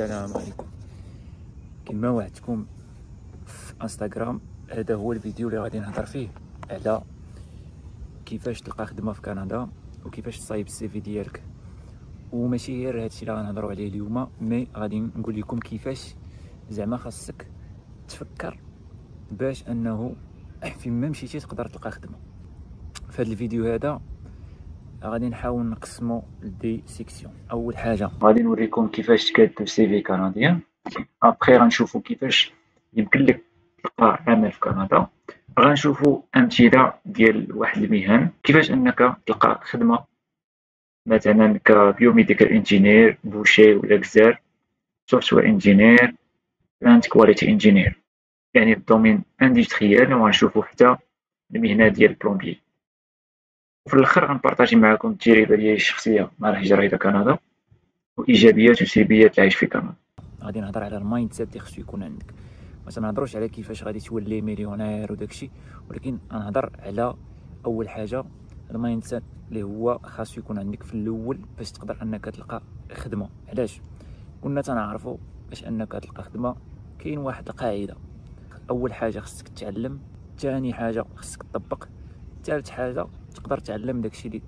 السلام عليكم. كما وعدتكم في انستغرام، هذا هو الفيديو اللي غادي نهضر فيه على كيفاش تلقى خدمه في كندا وكيفاش تصايب السي في ديالك. وماشي غير هادشي اللي غنهضروا عليه اليوم، مي غادي نقول لكم كيفاش زعما خاصك تفكر باش انه فين ما مشيتي تقدر تلقى خدمه. في هذا الفيديو هذا غادي نحاول نقسمو لدي سيكسيون. اول حاجه غادي نوريكم كيفاش تكتب سي في كنديان، ابخي غنشوفو كيفاش يمكن لك تلقى عمل في كندا، غنشوفو امثله ديال واحد المهن كيفاش انك تلقى خدمه، مثلا كبيوميديكال انجينير، بوشي ولا كزار، سوفتوير انجينير، بلانت كواليتي انجينير، يعني الدومين اندستريال. وغنشوفو حتى المهنه ديال بلومبيي. وفي الاخر غنبارطاجي معكم التجربه ديالي الشخصيه مع الهجره الى كندا وايجابيات وسلبيات العيش في كندا. غادي نهضر على المايند سيت اللي خصو يكون عندك، ما تنهضروش على كيفاش غادي تولي مليونير وداكشي، ولكن غنهضر على اول حاجه المايند سيت اللي هو خاصو يكون عندك في الاول باش تقدر انك تلقى خدمه. علاش كنا تنعرفوا باش انك تلقى خدمه كاين واحد القاعده: اول حاجه خصك تتعلم، ثاني حاجه خصك تطبق، ثالث حاجه تقدر تعلم داكشي اللي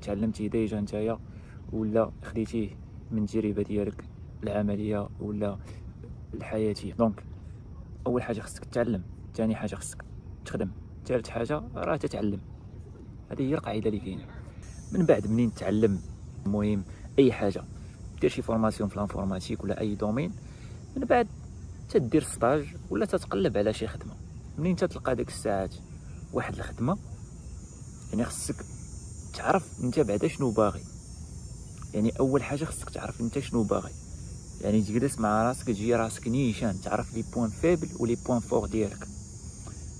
تعلمتيه ديجا نتايا ولا خديتيه من التجربه ديالك العمليه ولا الحياتيه. دونك اول حاجه خصك تتعلم، ثاني حاجه خصك تخدم، ثالث حاجه راه تتعلم. هذه هي القاعده اللي كاينه. من بعد منين تتعلم، المهم اي حاجه دير شي فورماسيون في الانفورماتيك ولا اي دومين، من بعد تدير ستاج ولا تتقلب على شي خدمه. منين تتلقى ديك الساعات واحد الخدمه، يعني خصك تعرف انت بعدا شنو باغي. يعني اول حاجه خصك تعرف انت شنو باغي، يعني تجلس مع راسك، تجي راسك نيشان، تعرف لي بوين فيبل ولي بوين فور ديالك.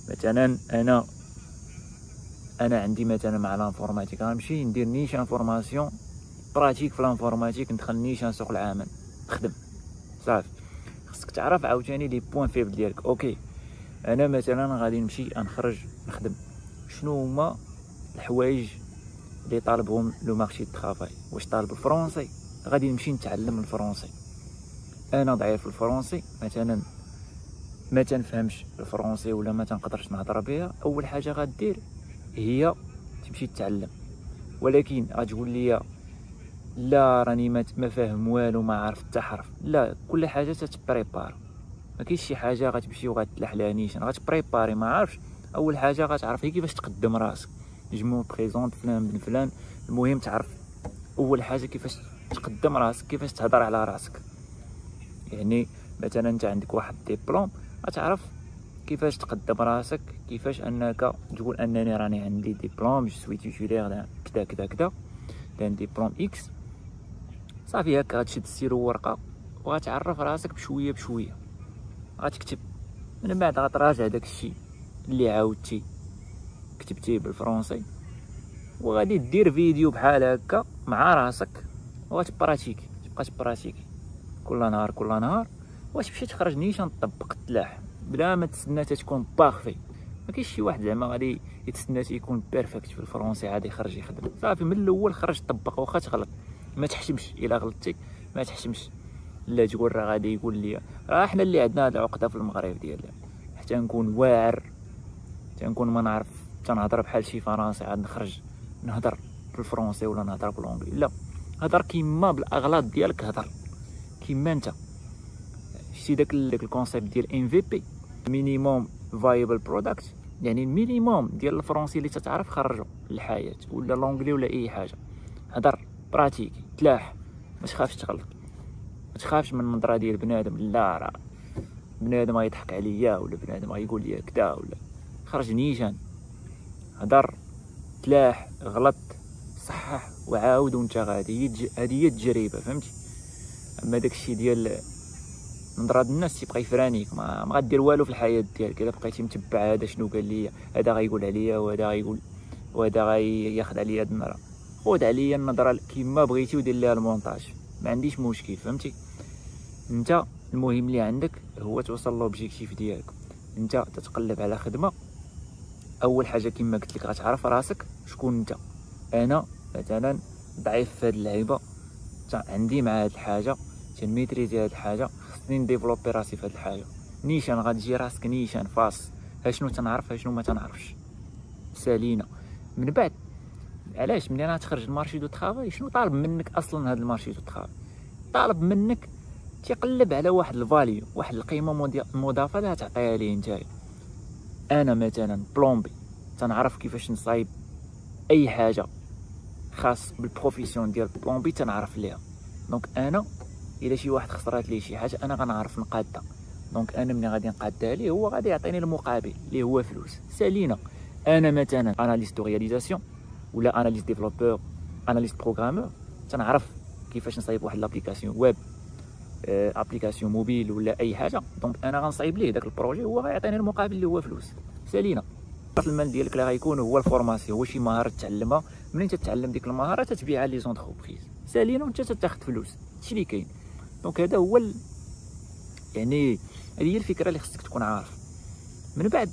مثلا انا عندي مثلا مع الانفورماتيك غنمشي ندير نيشان فورماسيون براتيك في الانفورماتيك، ندخل نيشان سوق العمل نخدم صافي. خصك تعرف عاوتاني لي بوين فيبل ديالك. اوكي انا مثلا غادي نمشي نخرج نخدم، شنو هما الحوايج اللي طالبهم لو مارشي دو طرافاي؟ واش طالب الفرونسي؟ غادي نمشي نتعلم الفرونسي. انا ضعيف في الفرونسي، مثلا ما تنفهمش الفرونسي ولا ما تنقدرش نهضر بها، اول حاجه غدير هي تمشي تتعلم. ولكن غتقول لي لا راني ما فاهم والو، ما عارف حتى حرف. لا، كل حاجه تتبريبار، ما كاينش شي حاجه غتمشي وغتلاح لها نيشان. غتبريباري، ما عارفش اول حاجه غتعرف هي كيفاش تقدم راسك، جو بريزونط فلان بن فلان. المهم تعرف اول حاجه كيفاش تقدم راسك، كيفاش تهضر على راسك. يعني مثلا انت عندك واحد ديبلوم، غتعرف كيفاش تقدم راسك، كيفاش انك تقول انني راني عندي ديبلوم، جو سوي تيتولير كدا كدا كدا دان ديبلوم اكس. صافي هكا غتشد السيرو ورقه وغتعرف راسك بشويه بشويه، غتكتب. من بعد غتراجع داكشي اللي عاودتي كتبتيه بالفرنسي، وغادي دير فيديو بحال هكا مع راسك وغتبراتيكي، تبقى تبراتيكي كل نهار كل نهار، واش تمشي تخرج نيشان تطبق تلاح بلا ما تستنى تكون بارفي. ما كاينش شي واحد زعما غادي يتسنى يكون بيرفكت في الفرنسي عادي يخرج يخدم. صافي من الاول خرج طبق، واخا تغلط ما تحشمش. الا غلطتي ما تحشمش، لا تقول راه غادي يقول لي. راه حنا اللي عندنا هاد العقده في المغرب ديال حتى نكون واعر، حتى نكون ما نعرف تنهضر بحال شي فرنسي عاد نخرج نهضر بالفرنسي ولا نهضر بالانجلي. لا، هضر كيما بالاغلاط ديالك، هضر كيما انت. شتي داك الكونسيبت ديال ام في بي، مينيموم فايبل برودكت، يعني المينيموم ديال الفرنسي اللي تتعرف خرجو للحياه، ولا لونجلي ولا اي حاجه. هضر براتيكي تلاح، ما تخافش تغلط، ما تخافش من النظره ديال بنادم. لا راه بنادم غيضحك عليا ولا بنادم غيقول لي كدا، ولا خرج نيشان، هضر تلاح، غلط صحح وعاود وانت غادي. هذه هي التجربه، فهمتي؟ اما داكشي ديال نظرة الناس تيبقى يفرانيك، ما غدير والو في الحياه ديالك. الا بقيتي متبع هذا شنو قال لي، هذا غيقول عليا وهذا غيقول، وهذا غياخذ عليا هاد النظره، خذ عليا النظره كيما بغيتي ودير ليها المونتاج، ما عنديش مشكل. فهمتي؟ انت المهم اللي عندك هو توصل لوبجيكتيف ديالك. انت تتقلب على خدمه، اول حاجه كما قلت لك غتعرف راسك شكون انت. انا مثلا ضعيف في هذه اللعيبه، عندي مع هذه الحاجه، تنميتريزي هاد الحاجه، خصني نديفلوبي راسي في هاد الحاجه. نيشان غتجي راسك نيشان فاس، اشنو تنعرف اشنو ما تنعرفش، سالينا. من بعد علاش ملي غتخرج المارشي دو طرافاي شنو طالب منك اصلا؟ هاد المارشي دو طرافاي طالب منك تيقلب على واحد الفاليو، واحد القيمه مضافه اللي غتعطيها ليه نتايا. انا مثلا بلومبي تنعرف كيفاش نصايب اي حاجه خاص بالبروفيسيون ديال بلومبي تنعرف ليها. دونك انا الا شي واحد خسرات ليه شي حاجه انا غنعرف نقادها. دونك انا ملي غادي نقادها ليه هو غادي يعطيني المقابل اللي هو فلوس، سالينا. انا مثلا اناليست دو رياليزاسيون ولا اناليست ديفلوبور اناليست بروغرامور، تنعرف كيفاش نصايب واحد لابليكاسيون ويب، ابليكاسيون موبيل ولا اي حاجه. دونك انا غنصايب ليه داك البروجي هو غيعطيني المقابل اللي هو فلوس، سالينا. راس المال ديالك اللي غيكون هو الفورماسيون، هو شي مهاره تعلمها. منين تتعلم ديك المهاره تتبيعها لي زونتربريز، سالينا، وانت تاخذ فلوس. هادشي اللي كاين. دونك هذا هو يعني هذه هي الفكره اللي خصك تكون عارف. من بعد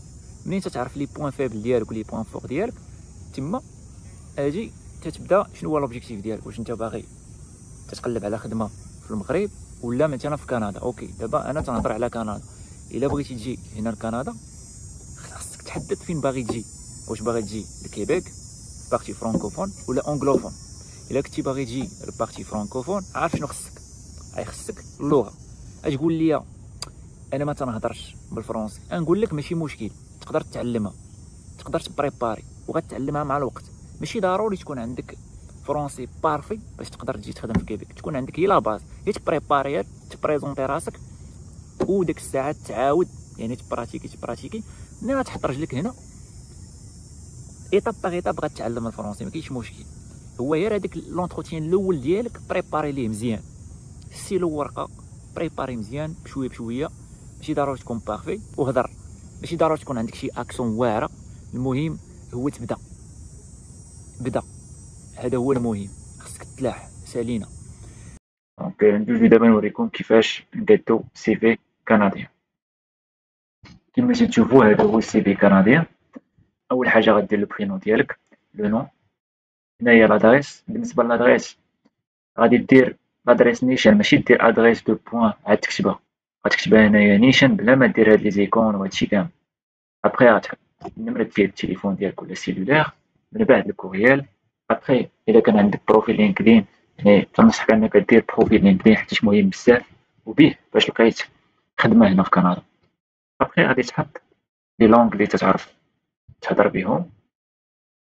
منين تتعرف لي بوين فيبل ديالك ولي بوين فور ديالك، تما اجي تتبدا شنو هو لوبجيكتيف ديالك. واش انت باغي تتقلب على خدمه في المغرب ولا مثلا في كندا؟ اوكي، دابا انا تنهضر على كندا. الا بغيتي تجي هنا لكندا خاصك تحدد فين باغي تجي. واش باغي تجي لكيبيك بارتي فرانكوفون ولا اونغلوفون؟ الا كنتي باغي تجي لبارتي فرانكوفون عارف شنو خصك؟ خصك اللغه. اش تقول لي انا ما تنهضرش بالفرنسي؟ نقول لك ماشي مشكل، تقدر تتعلمها، تقدر تبريباري وغتعلمها مع الوقت. ماشي ضروري تكون عندك فرونسي بارفي باش تقدر تجي تخدم في كيبيك. تكون عندك هي لا باز، هي تبريباري، تبريزونطي راسك، وديك الساعات تعاود يعني تبراتيكي. ملي غتحط رجلك هنا ايطاب باغ ايطاب غتعلم الفرونسي، ما كاينش مشكل. هو غير هذاك لونتروتيان الاول ديالك بريباري ليه مزيان، سيلو ورقه، بريباري مزيان بشويه بشويه. ماشي ضروري تكون بارفي، وهضر. ماشي ضروري تكون عندك شي اكسون واعره، المهم هو بدا. هذا هو المهم، خصك تلاح، سالينا. دونك ندوزو دابا نوريكم كيفاش نقادو سي في كنديان. كيما تشوفوا هذا هو السي في كنديان. اول حاجه غدير البرينو ديالك، لو نون. هنايا لادريس. بالنسبه لادريس غادي دير لادريس نيشان، ماشي دير ادريس دو بوين عاد تكتبها. غتكتبها هنايا نيشان بلا ما دير هاد لي زيكون وهادشي كامل. ابخي غتحط النمرة ديال التليفون ديالك ولا سيلولير، من بعد الكوريال. ابخي الا كان عندك بروفيل لينكدين، يعني تنصحك انك دير بروفيل لينكدين حيت مهم بزاف، وبيه باش لقيت خدمه هنا في كندا. ابخي غادي تحط لي لونغ اللي تتعرف تهضر بهم،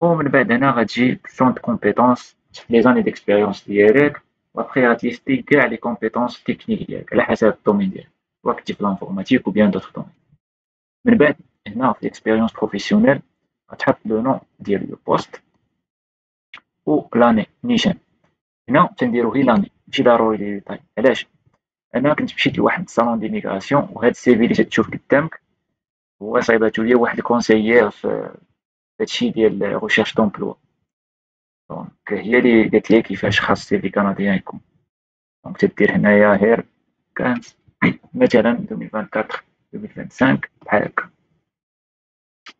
ومن بعد هنا غتجي شون دو كومبيتونس، لي زاني ديكسبيريونس ديالك. وابخي غتليستي كاع لي كومبيتونس تكنيك ديالك على حسب الدومين ديالك، سواء كنتي في لانفورماتيك و بيان دوطخ دومين. من بعد هنا في ليكسبيريونس بروفيسيونيل غتحط لو نون ديال لو بوست و لاني نيشان. هنا تنديرو غير لاني، ماشي ضروري لي ديتاي. علاش؟ انا كنت مشيت لواحد الصالون ديميغراسيون، وهاد السي في اللي تتشوف قدامك هو صايباتو ليا واحد الكونسييير في هادشي ديال ريشيرش دومبلوا. دونك هي اللي قالت لي كيفاش خاص السي في كنديان يكون. دونك تدير هنايا هير كانت مثلا 2024 2025 بحال هكا.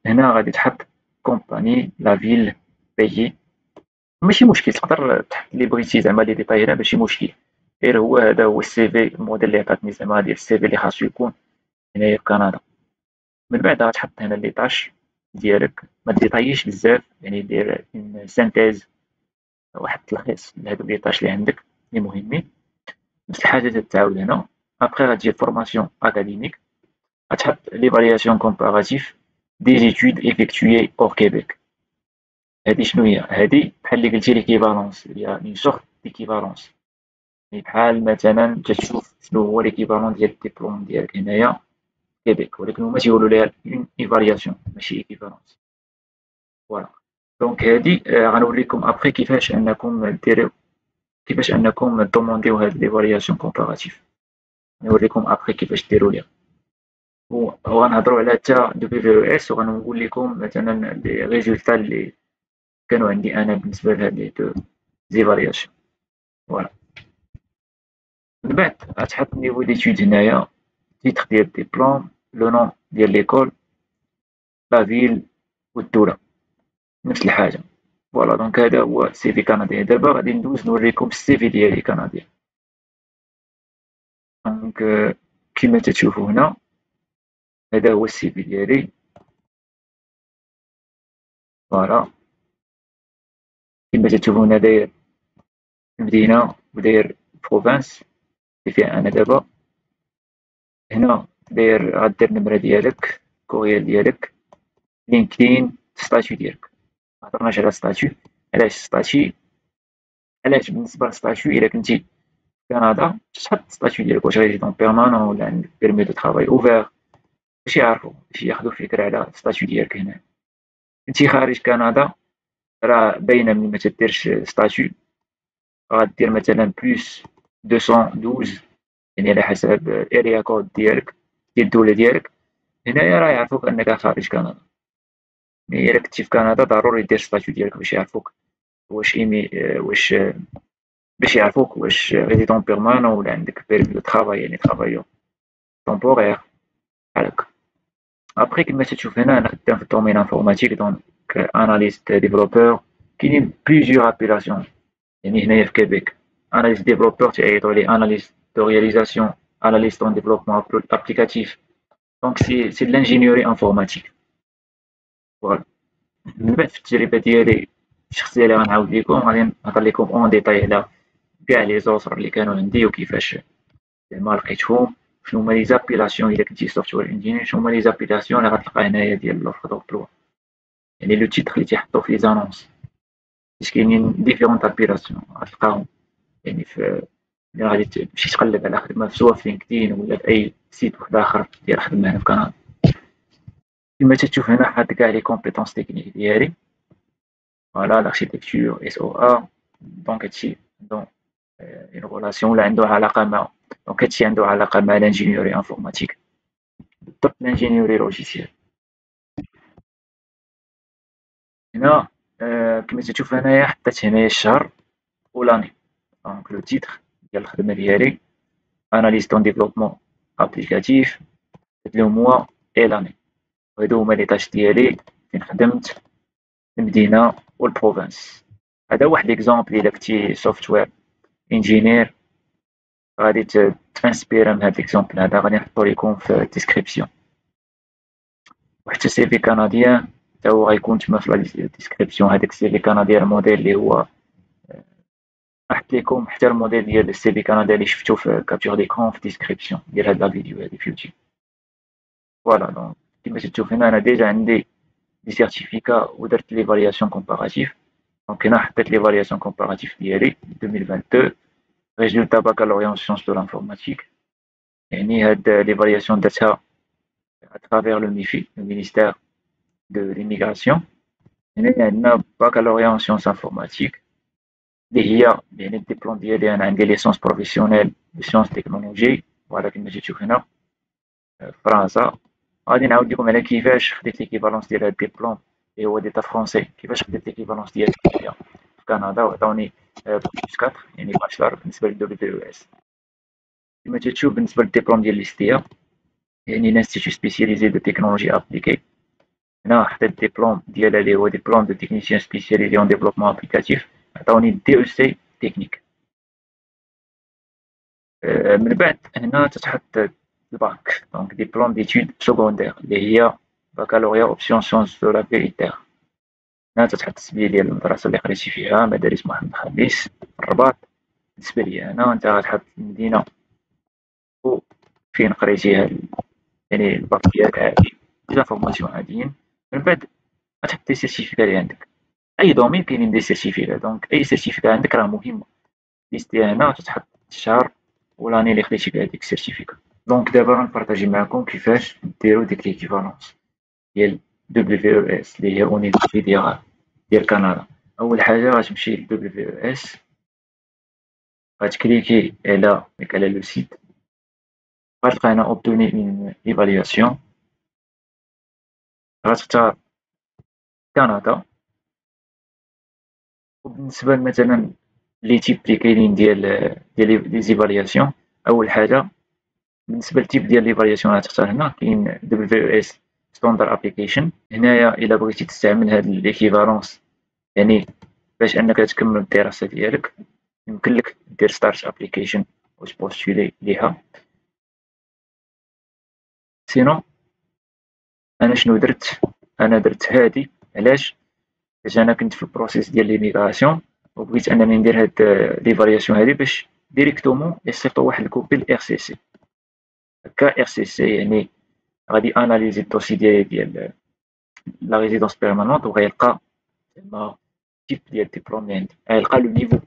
هنا غادي تحط كومباني، لا فيل، بيي. ماشي مشكل، تقدر تحط اللي بغيتي زعما لي ديتاي هنا ماشي مشكل. غير هو هذا هو السي في، الموديل اللي عطاتني زعما ديال السي في اللي خاصو يكون هنايا في كندا. من بعد غتحط هنا لي طاش ديالك، ما ديطاييش بزاف، يعني دير سانتيز، واحد التلخيص لهادو لي طاش اللي عندك اللي مهمين. نفس الحاجه تتعاود هنا. ابخي غتجي فورماسيون اكاديميك، غتحط ليفالياسيون كومباراتيف دي زيتود ايفيكتوي اور كيبيك. هادي شنو هي؟ هادي بحال اللي قلتي ليكيفالونس، هي اون سورت ديكيفالونس. يعني بحال مثلا تشوف شنو هو ليكيفالون ديال الدبلوم ديالك هنايا كيبيك، ولكن هما تيقولوا ليها اون ايفالياسيون ماشي ايكيفالونس. فوالا. دونك هادي غنوريكم ابخي كيفاش انكم ديروا، كيفاش انكم دومونديو هاد ليفالياسيون كومباراتيف. نوريكم ابخي كيفاش ديروا ليها. وغنهضروا على حتى دو بي في او اس، وغنقول لكم مثلا لي ريزولتا اللي كانوا عندي انا بالنسبه لهاد لي دو زيفالياسيون. فوالا. من بعد غتحط نيفو ديتود هنايا، تيتر ديال الدبلوم، لو نون ديال ليكول، لا فيل والدولة، نفس الحاجة. فوالا. دونك هذا هو السي في كنديان. دابا غادي ندوز نوريكم السي في ديالي كنديان. دونك كما تشوفوا هنا هذا هو السي في ديالي. فوالا كما تشوفوا هنا داير المدينة وداير بروفانس اللي فيها أنا دابا. هنا غدير النمرة ديالك، كوريال ديالك، لينكدين، ستاتيو ديالك. مهضرناش على ستاتيو. علاش ستاتيو؟ علاش بالنسبة لستاتيو إلا كنتي في كندا تحط ستاتيو ديالك واش ريزيدون بيرمانون ولا عندك بيرمي دو ترافاي اوفير باش يعرفو، باش ياخدو فكرة على ستاتيو ديالك هنا. كنتي خارج كندا راه باينة ملي متديرش ستاتيو، غدير مثلا بلوس 212 يعني على حسب الاريا كود ديالك ديال الدولة ديالك. هنايا راه يعرفوك أنك خارج كندا. إلا كنتي في كندا ضروري دير ستاتيو ديالك باش يعرفوك واش واش باش يعرفوك واش ريزيدون بيرمانون ولا عندك بيرمي دو ترافاي يعني ترافايور طومبورير بحال هكا. ابخي كما تشوف هنا انا خدام في الدومين انفورماتيك دونك اناليست ديفلوبور. كاينين بليزيور ابيلاسيون يعني هنايا في كيبيك. اناليست ديفلوبور تيعيطوا ليه اناليست دو رياليزاسيون، اناليست اون ديفلوبمون ابليكاتيف. دونك سي de l'ingénierie informatique. فوالا من بعد في التجربة ديالي الشخصية اللي غنعاود لكم غادي نهضر لكم اون ديتاي على كاع لي زوفر اللي كانوا عندي وكيفاش زعما لقيتهم، شنو هما لي زابيلاسيون الا كنتي سوفتوير انجينير، شنو هما لي زابيلاسيون اللي غتلقى هنايا ديال لوفر دومبلوا يعني لو تيتر اللي تيحطو في لي زانونس. باش كاينين ديفيرونت ابيلاسيون غتلقاهم يعني في ملي غادي تمشي تقلب على خدمة سوا في لينكدين ولا في أي سيت واحد آخر ديال خدمة هنا في كندا. كما تشوف هنا حاط كاع لي كومبيتونس تكنيك ديالي. فوالا لاركتيكتور اس او ا دونك هادشي عندو اون غولاسيون ولا عنده علاقة مع دونك هادشي عنده علاقة مع لانجينيوري انفورماتيك بالضبط لانجينيوري لوجيسيال. هنا كما تشوف هنايا حطيت هنايا الشهر ولاني دونك لو تيتر ديال الخدمة ديالي اناليست اون ديفلوبمون ابليكاتيف لو موا اي لاني. وهادو هما لي طاش ديالي فين خدمت المدينة والبروفانس. هذا واحد ليكزومبل الا كنتي سوفتوير انجينير غادي تانسبيرا من هاد ليكزومبل هذا غادي نحطو ليكم في الديسكريبسيون. وحتى سي في كنديان حتى هو غيكون تما في الديسكريبسيون. هذاك السي في كنديان الموديل اللي هو نحط لكم حتى الموديل ديال السي في كندا اللي شفتو في كابتور ديكرون في الديسكريبسيون ديال هاد لا فيديو هادي في يوتيوب. فوالا دونك كيما تشوف هنا انا ديجا عندي دي سيرتيفيكا ودرت ليفالياسيون كومباراتيف. دونك هنا حطيت ليفالياسيون كومباراتيف ديالي 2022 résultat baccalauréat en sciences de l'informatique. يعني هاد ليفالياسيون درتها à travers le MIFI, le ministère de l'immigration. هنا عندنا baccalauréat en sciences informatiques اللي هي يعني الدبلوم ديالي انا عندي ليسونس بروفيسيونيل بسيونس تكنولوجي. فوالا كما تشوف هنا فرنسا. غادي نعاود لكم على كيفاش خديت ليكيفالونس ديال هاد الدبلوم اللي هو ديتا فرونسي، كيفاش خديت ليكيفالونس ديالي في كندا وعطاوني بلس 4 يعني باشلر بالنسبه للدبليو او اس. كما تشوف بالنسبه للدبلوم ديال ليستيا يعني لانستيتو سبيسياليزي دو تكنولوجي ابليكي. هنا حطيت ديبلوم ديالها اللي هو ديبلوم دو تكنيسيان سبيسياليزي اون ديفلوبمون ابليكاتيف، عطاوني دي او سي تكنيك. من بعد هنا تتحط الباك دونك ديبلوم ديتود سكوندير اللي هي بكالوريا اوبسيون سيونس دو لا فيريتير. هنا تتحط السمية ديال المدرسة اللي قريتي فيها، مدارس محمد الخامس في الرباط. بالنسبة ليا هنا انت غتحط المدينة وفين قريتيها يعني الباك ديالك عادي دي زانفورماسيون عاديين. من بعد غتحط دي سيرتيفيكا اللي عندك، اي دومين كاينين دي سيرتيفيكا دونك اي سيرتيفيكا عندك راه مهمة. ليستي هنا تتحط الشهر ولاني اللي خديتي فيها ديك السيرتيفيكا. دونك دابا غنبارطاجي معكم كيفاش ديرو ديك ليكيفالونس ديال دبليو او اس اللي هي اونيفرسيتي ديال كندا. اول حاجه غتمشي ل دبليو او اس، غتكليكي على لو سيت، غتلقى هنا اوبتوني اون ايفالياسيون، غتختار كندا. وبالنسبه مثلا لي تيب اللي كاينين ديال لي زيفالياسيون، اول حاجه بالنسبه للتيب ديال ليفالياسيون غتختار هنا كاين دبليو او اس ستاندر ابليكيشن. هنايا الا بغيتي تستعمل هاد ليكيفالونس يعني باش انك تكمل الدراسه ديالك يمكن لك دير ستارت ابليكيشن وتبوستولي ليها. سينو انا شنو درت؟ انا درت هادي علاش؟ حيت انا كنت في البروسيس ديال ليميغراسيون وبغيت انني ندير هاد ليفالياسيون هادي باش ديريكتومون يصيفطو واحد الكوبي ل ار سي سي. هكا ار سي سي يعني غادي اناليزي الدوسي ديالي ديال لا ريزيدونس بيرمانونت وغيلقى زعما تيب ديال الدبلوم اللي عندي، غيلقى لو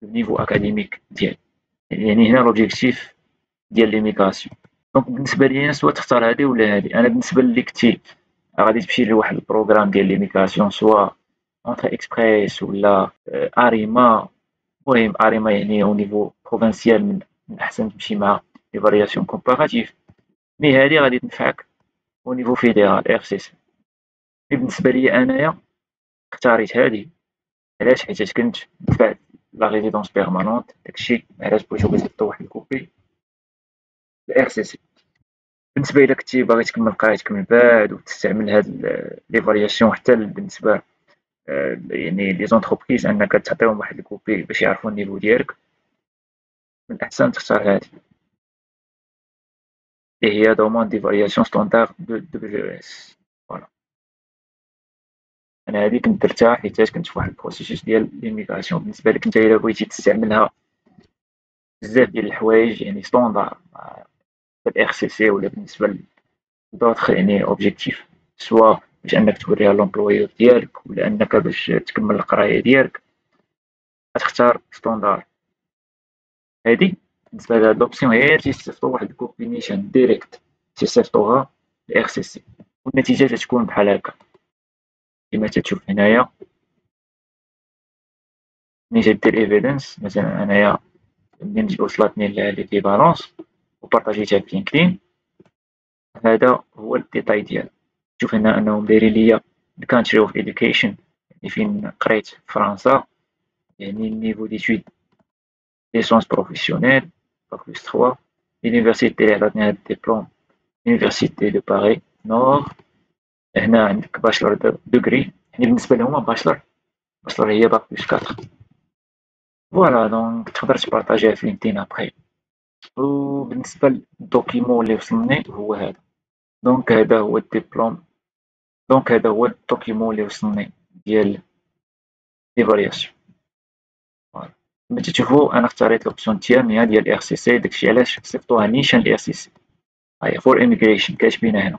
نيفو اكاديميك ديالي. يعني هنا لوبجيكتيف ديال ليميغراسيون. دونك بالنسبه لي سوا تختار هادي ولا هادي. انا بالنسبه لي كنتي غادي تمشي لواحد البروغرام ديال ليميغراسيون سوا اونتر اكسبريس ولا اريما. المهم اريما يعني او نيفو بروفانسيال من احسن تمشي مع ايفالياسيون كومباراتيف، مي هادي غادي تنفعك او نيفو فيدرال اف سي سي. مي بالنسبه لي انايا اختاريت هادي علاش؟ حيت كنت دفعت لا ريزيدونس بيرمانونت، داكشي علاش بغيتو كيصيفطو واحد الكوبي الار سي سي. بالنسبه الى كنتي باغي تكمل قرايتك من بعد وتستعمل هاد ليفالياسيون حتى بالنسبه يعني لي زونتربريز انك تعطيهم واحد الكوبي باش يعرفوا النيفو ديالك، من الاحسن تختار هادي اللي هي دوموند ديفالياسيون ستوندار دو دبليو اس. فوالا انا هادي كنت درتها حيت كنت في واحد البروسيسوس ديال ليميغراسيون. بالنسبه لك انت الا بغيتي تستعملها بزاف ديال الحوايج يعني ستوندار بالار سي سي ولا بالنسبه لدوطخ يعني اوبجيكتيف، سوا باش انك توريها لومبلويور ديالك ولا انك باش تكمل القرايه ديالك، غتختار ستوندار. هادي بالنسبه لهاد لوبسيون غير تيصيفطو واحد الكوبي نيشان ديريكت تيصيفطوها لار سي سي والنتيجه تتكون بحال هكا كما تتشوف هنايا. ملي تدير ايفيدنس مثلا انايا منين وصلتني ليكيفالونس وبارطاجيتها في لينكدين، هذا هو الديتاي ديالها. شوف هنا انهم دايرين ليا الكانتري اوف ايديوكيشن يعني فين قريت في فرنسا، يعني النيفو ديتود ليسونس بروفيسيونيل باك بلس 3. لونيفرسيتي اللي عطاتني هاد الدبلوم لونيفرسيتي دو باري نور. هنا عندك باشلر دوغري، يعني بالنسبه لهما باشلر هي باك بلس 4. فوالا دونك تقدر تبارطاجيها في لينكدين ابخي. وبالنسبه للدوكيمون اللي وصلني هو هذا. دونك هذا هو الدبلوم، دونك هذا هو الدوكيمون اللي وصلني ديال ليفالياسيون. فوالا كما تشوفوا انا اختاريت لوبسيون الثانيه ديال ار سي سي، داكشي علاش صيفطوها نيشان لار سي سي. هاهي فور ايميغريشن كاتبينها هنا.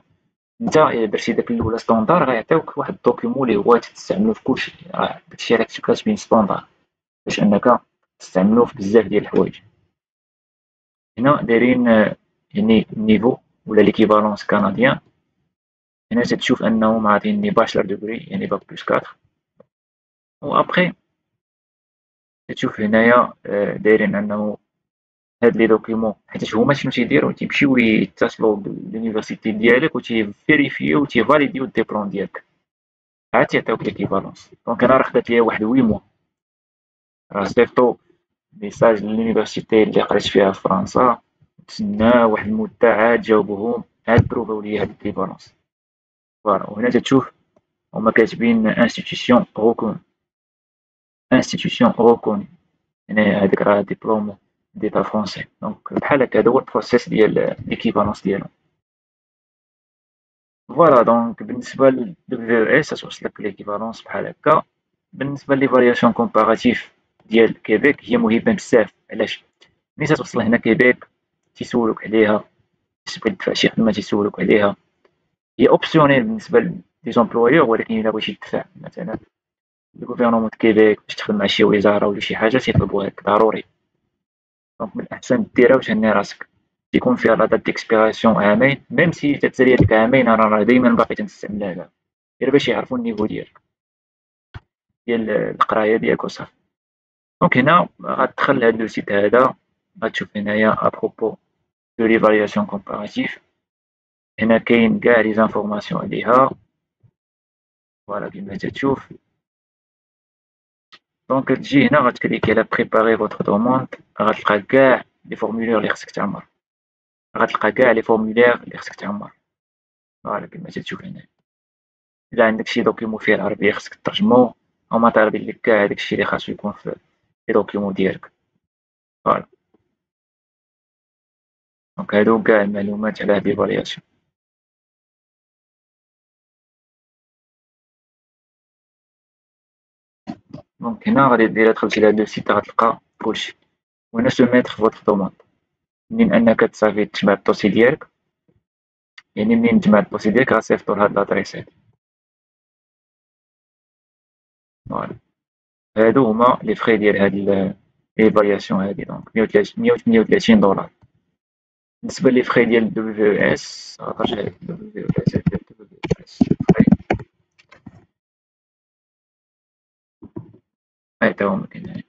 انت الا درتي داك الاولى ستوندار غيعطيوك واحد الدوكيمون اللي هو تستعملو في كلشي، داكشي علاش كاتبين ستوندار باش انك تستعملوه في بزاف ديال الحوايج. هنا دايرين يعني النيفو ولا ليكيفالونس كنديان. هنا تتشوف انهم عاطيني باشلر دوغري يعني باك بلس 4. و ابخي تشوف هنايا دايرين انه هاد لي دوكيومون حيت هما شنو تيديرو تيمشيو يتصلوا بالونيفرسيتي ديالك وتيفيريفيو وتيفاليديو الدبلوم ديالك عاد تيعطيوك ليكيفالونس. دونك انا راه خدات ليا واحد 8 موا راه صيفطو ميساج للونيفرسيتي اللي قريت فيها في فرنسا، تسنى واحد المدة عاد جاوبوهم عاد بروفاو ليا هاد ليكيفالونس. فوالا وهنا تتشوف هما كاتبين انستيتيسيون غوكون، انستيتيسيون غوكوني، يعني هذاك راه ديبلوم ديتا فرونسي. دونك بحال هكا هذا هو البروسيس ديال ليكيفالونس ديالهم. فوالا دونك بالنسبة ل WS توصلك ليكيفالونس بحال هكا. بالنسبة ليفالياسيون كومباراتيف ديال كيبيك هي مهمة بزاف. علاش؟ ملي تتوصل هنا كيبيك تيسولوك عليها، تبغي تدفع شي خدمة تيسولوك عليها. هي اوبسيونيل بالنسبة لي زومبلويور، ولكن إلا بغيتي تدفع مثلا الغوفرنمون د كيبيك باش تخدم مع شي وزارة ولا شي حاجة تيطلبوها لك ضروري. دونك من الأحسن ديرها وتهني راسك. تيكون فيها لا دات ديكسبيراسيون عامين، ميم سي تتسالي هاديك عامين أنا راه دايما باقي تنستعملها غير باش يعرفوا النيفو ديالك ديال القراية ديالك وصافي. دونك هنا غتدخل لهاد لو سيت هذا، غتشوف هنايا ابروبو دو ليفالياسيون كومباراتيف. هنا كاين كاع لي زانفورماسيون عليها. فوالا كيما تتشوف. دونك تجي هنا غتكليكي على بريباري فوتر دوموند، غتلقى كاع لي فورمولير اللي خصك تعمر، غتلقى كاع لي فورمولير اللي خصك تعمر. فوالا كيما تتشوف هنا. إلا عندك شي دوكيمون فيه العربية خصك ترجمو، هما طالبين لك كاع هداك الشي اللي خاصو يكون في لي دوكيمون ديالك. فوالا. دونك هادو كاع المعلومات على هاد ليفالياسيون. دونك هنا غادي دير دخلتي لهاد لو سيت غتلقى كلشي، وهنا سو ميتر فوتر دوموند. منين انك تصافي تجمع الدوسي ديالك، يعني منين تجمع الدوسي ديالك غتصيفطو لهاد لادريس هادي. فوالا هادو هما لي فخي ديال هاد ليفالياسيون هادي، دونك 138 دولار. بالنسبة لي فخي ديال دبليو اس غترجع لك دبليو اس فخي تا هما كاينين.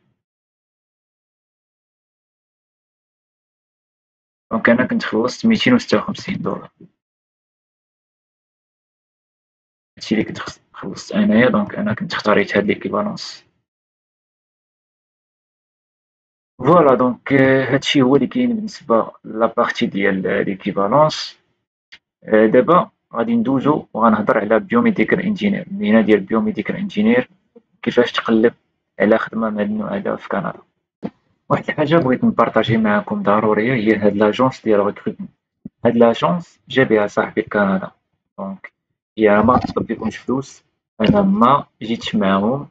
دونك انا كنت خلصت 256 دولار، هادشي اللي كنت خلصت انايا. دونك انا كنت اختاريت هاد ليكيفالونس. فوالا دونك هادشي هو اللي كاين بالنسبة لابارتي ديال ليكيفالونس. دابا غادي ندوزو وغنهضر على بيوميديكال انجينير. المهنة ديال بيوميديكال انجينير كيفاش تقلب على خدمة من هاد النوع هذا في كندا. واحد الحاجة بغيت نبارطاجي معاكم ضرورية هي هاد لاجونس ديال ريكروتمون. هاد لاجونس جا بها صاحبي لكندا، دونك هي ما تصرف فيكمش فلوس، انا ما جيتش معاهم،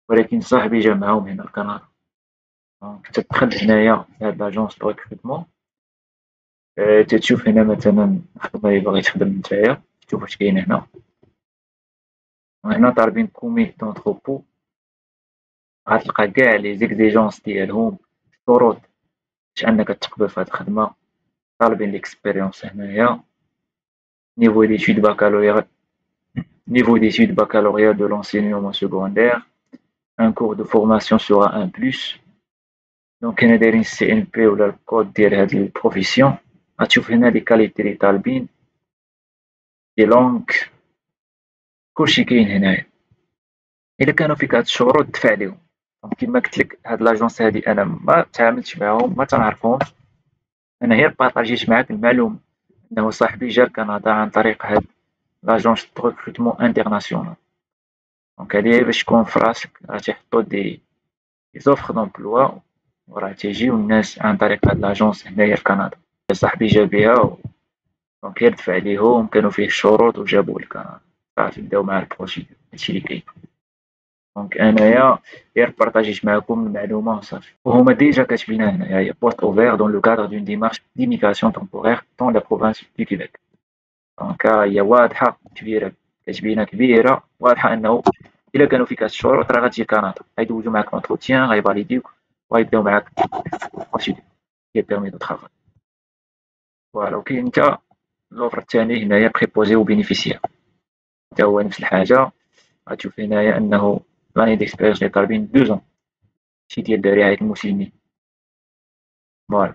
ولكن صاحبي جا معاهم هنا لكندا. دونك تدخل هنايا لهاد لاجونس دو ريكروتمون، تتشوف هنا مثلا الخدمة اللي باغي تخدم نتايا، تشوف واش كاين هنا. وهنا طالبين كومي دونتروبو، غتلقى كاع لي زيكزيجونس ديالهم، الشروط باش انك تقبل في هاد الخدمة. طالبين ليكسبيريونس هنايا، niveau d'études baccalauréat, niveau d'études baccalauréat de l'enseignement secondaire, un cours de formation sera un plus. Donc هنا دايرين السي ان بي ولا الكود ديال هاد البروفيسيون. غتشوف هنا لي كاليتي لي طالبين، لي لونغ، كلشي كاين هنايا. الا كانوا فيك هاد الشروط دفع ليهم. دونك كيما قلت لك هاد لاجونس هادي انا ما تعاملتش معاهم، ما تنعرفهمش، انا غير بارطاجيت معاك المعلومه انه صاحبي جا لكندا عن طريق هاد لاجونس دو ريكروتمون انترناسيونال. دونك هادي باش تكون في راسك، راه تيحطو دي زوفر دومبلوا وراه تيجيو الناس عن طريق هاد لاجونس هنايا في كندا. صاحبي جا بها دونك غير دفع ليهم، كانوا فيه الشروط وجابوه لكندا، صافي بداو مع البروسيدور. هادشي اللي كاين. دونك انايا غير بارطاجيت معاكم المعلومه وصافي. وهما ديجا كاتبين هنايا هي بوست اوفير دون لو كادر دون ديمارش ديميغراسيون تومبورير دون لا بروفانس دو كيبيك. دونك هي واضحه كبيره، كتبينها كبيره واضحه انه الا كانوا فيك هاد الشروط راه غتجي لكندا، غيدوزو معاك لونتروتيان، غيفاليديوك وغيبداو معاك البروسيدور ديال بيرمي دو ترافاي. فوالا. وكاين حتى لوفر الثاني هنايا بريبوزي وبينيفيسيير، حتى هو نفس الحاجه. غتشوف هنايا انه لاني ديكسبيريونس اللي طالبين 2 ans، شي ديال رعاية المسنين. فوالا.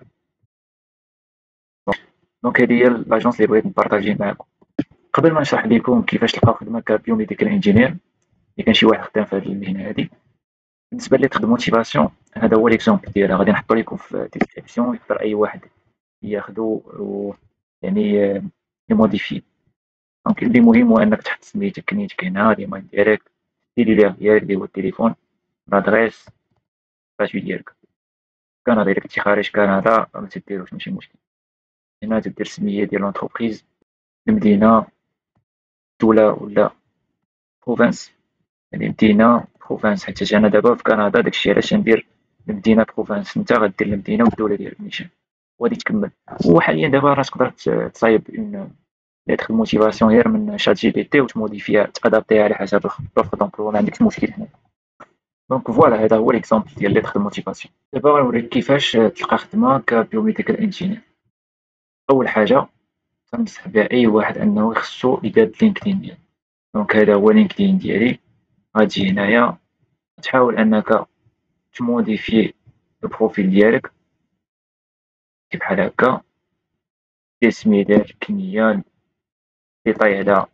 دونك هادي هي لاجونس اللي بغيت نبارطاجي معاكم. قبل ما نشرح لكم كيفاش تلقاو خدمة كبيوميديكال انجينير، اللي كان شي واحد خدام في هاد المهنة هادي، بالنسبة لي دو موتيفاسيون هذا هو ليكزومبل ديالها، غادي نحطو لكم في الديسكريبسيون، يقدر أي واحد ياخدو و يعني يموديفي. دونك اللي مهم هو أنك تحط سميتك، نيتك هنا، ليمايل ديالك، التيليفون ديالك اللي هو التليفون، لادريس، الباسوي ديالك. كندا إلا كنتي خارج كندا متديروش، ماشي مشكل. هنا تدير السمية ديال لونتربريز، المدينة، الدولة ولا بروفانس. يعني مدينة بروفانس، حيت أنا دابا في كندا داكشي علاش ندير المدينة بروفانس. نتا غدير المدينة والدولة ديالك نيشان وغادي تكمل. وحاليا دابا راه تقدر تصايب اون ليتر موتيفاسيون غير من شات جي بي تي وتموديفيها تادابتيها على حسب لوفر دومبلوا، ما عندكش مشكل هنا. دونك فوالا هذا هو ليكزومبل ديال ليتر موتيفاسيون. دابا غنوريك كيفاش تلقى خدمة كبيوميديكال انجينير. أول حاجة تنصح بها أي واحد أنه خصو يقاد لينكدين ديالو. دونك هذا هو لينكدين ديالي. غتجي هنايا تحاول أنك تموديفي البروفيل ديالك بحال هكا، دير السمية ديالك، الكنية، ديطاي على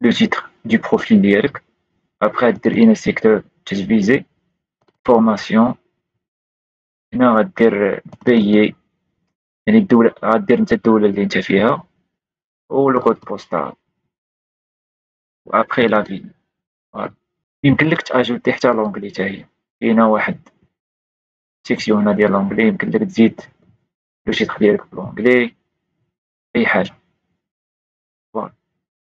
لو تيتر دو بروفيل ديالك. ابخي دير اين سيكتور تتفيزي، فورماسيون. هنا غدير بايي، يعني الدولة غدير نتا الدولة اللي نتا فيها و لو كود بوستال و ابخي لا فيل. فوالا. يمكن لك تاجوتي حتى لونجلي حتى هي، كاينة واحد سيكسيون هنا ديال لونجلي، يمكن لك تزيد لو تيتر ديالك بلونجلي. اي حاجه. فوالا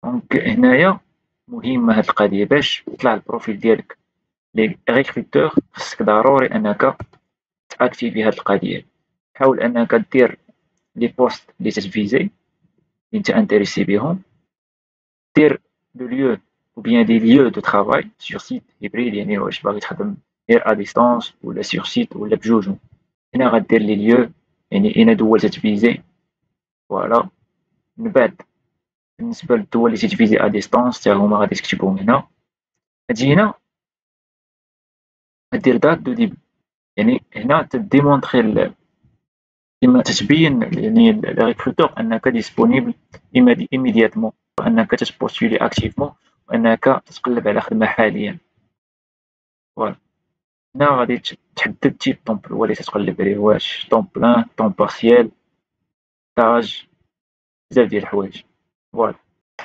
دونك هنايا مهمه هاد القضيه باش يطلع البروفيل ديالك لي ريكروتور. خصك ضروري انك تاكتيفي هاد القضيه. حاول انك دير لي بوست اللي تتفيزي اللي انت انتريسي بهم. دير لو ليو ou bien des lieux de travail sur site hybride. يعني واش باغي تخدم غير ا ديستانس ولا سور سيت ولا بجوجهم. هنا غدير لي ليو يعني اين دول تتفيزي. فوالا من بعد بالنسبه للدول اللي تتفيزي ا ديستانس حتى هما غادي تكتبهم هنا. غتجي هنا غدير دات دو ديبي. يعني هنا تديمونطري كما تتبين يعني الريكروتور انك ديسپونيبل ايميدياتمون وانك تتبوستولي اكتيفمون وانك تتقلب على خدمه حاليا. فوالا هنا غادي تحدد تيب طومبلوا اللي تتقلب عليه، واش طون بلان طون بارسيال ستاج بزاف ديال الحوايج. فوالا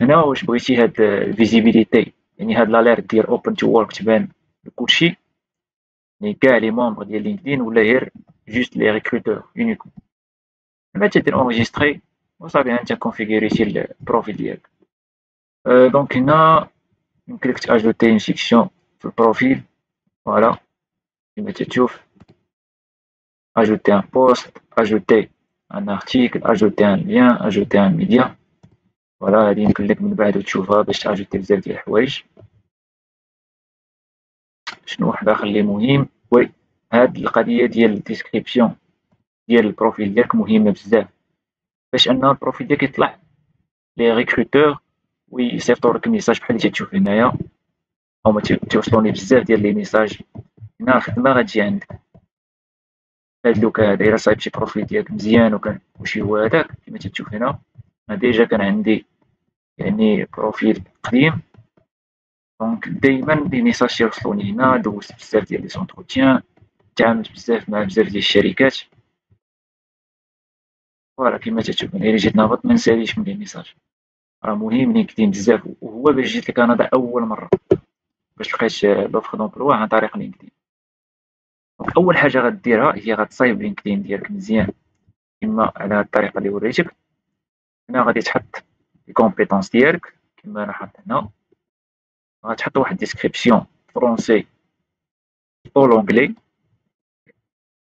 هنا واش بغيتي هاد الفيزيبيليتي يعني هاد لالير ديال اوبن تو وورك تبان لكلشي يعني كاع لي مونبر ديال لينكدين ولا غير جوست لي ريكروتور يونيكو. من بعد تدير انجستري وصافي انت كونفيغوريتي البروفيل ديالك. دونك هنا يمكن لك تاجوتي اون سيكسيون في البروفيل. فوالا كما تشوف ajouter un post, ajouter un article, ajouter un lien, ajouter un média. فوالا هادي يمكن لك من بعد تشوفها باش تاجوتي بزاف ديال الحوايج. شنو واحد اخر اللي مهم، وي هاد القضيه ديال الديسكريبسيون ديال البروفيل ديالك مهمه بزاف باش ان البروفيل ديالك يطلع لي ريكروتور ويصيفطوا لك ميساج بحال اللي تشوف هنايا. هما توصلوني بزاف ديال لي ميساج. هنا الخدمه غتجي عندك. هاد لوكا هذا الا صايبتي البروفيل ديالك مزيان وكان ماشي هو هذاك كما تشوف هنا. ديجا كان عندي يعني بروفيل قديم دونك دائما لي ميساج تيوصلوني هنا. دوزت بزاف ديال لي زونتروتيان، تعاملت بزاف مع بزاف ديال الشركات. فوالا كما تشوف الا جيت نهبط ما نساليش من لي ميساج. راه مهم لينكدين بزاف، وهو باش جيت لكندا اول مره باش لقيت لوفر دومبلوا عن طريق لينكدين. دونك اول حاجه غديرها هي غتصايب لينكدين ديالك مزيان كما على هاد الطريقه اللي وريتك. هنا غادي تحط لي كومبيتونس ديالك كما انا حاط هنا. غتحط واحد ديسكريبسيون فرونسي او لونجلي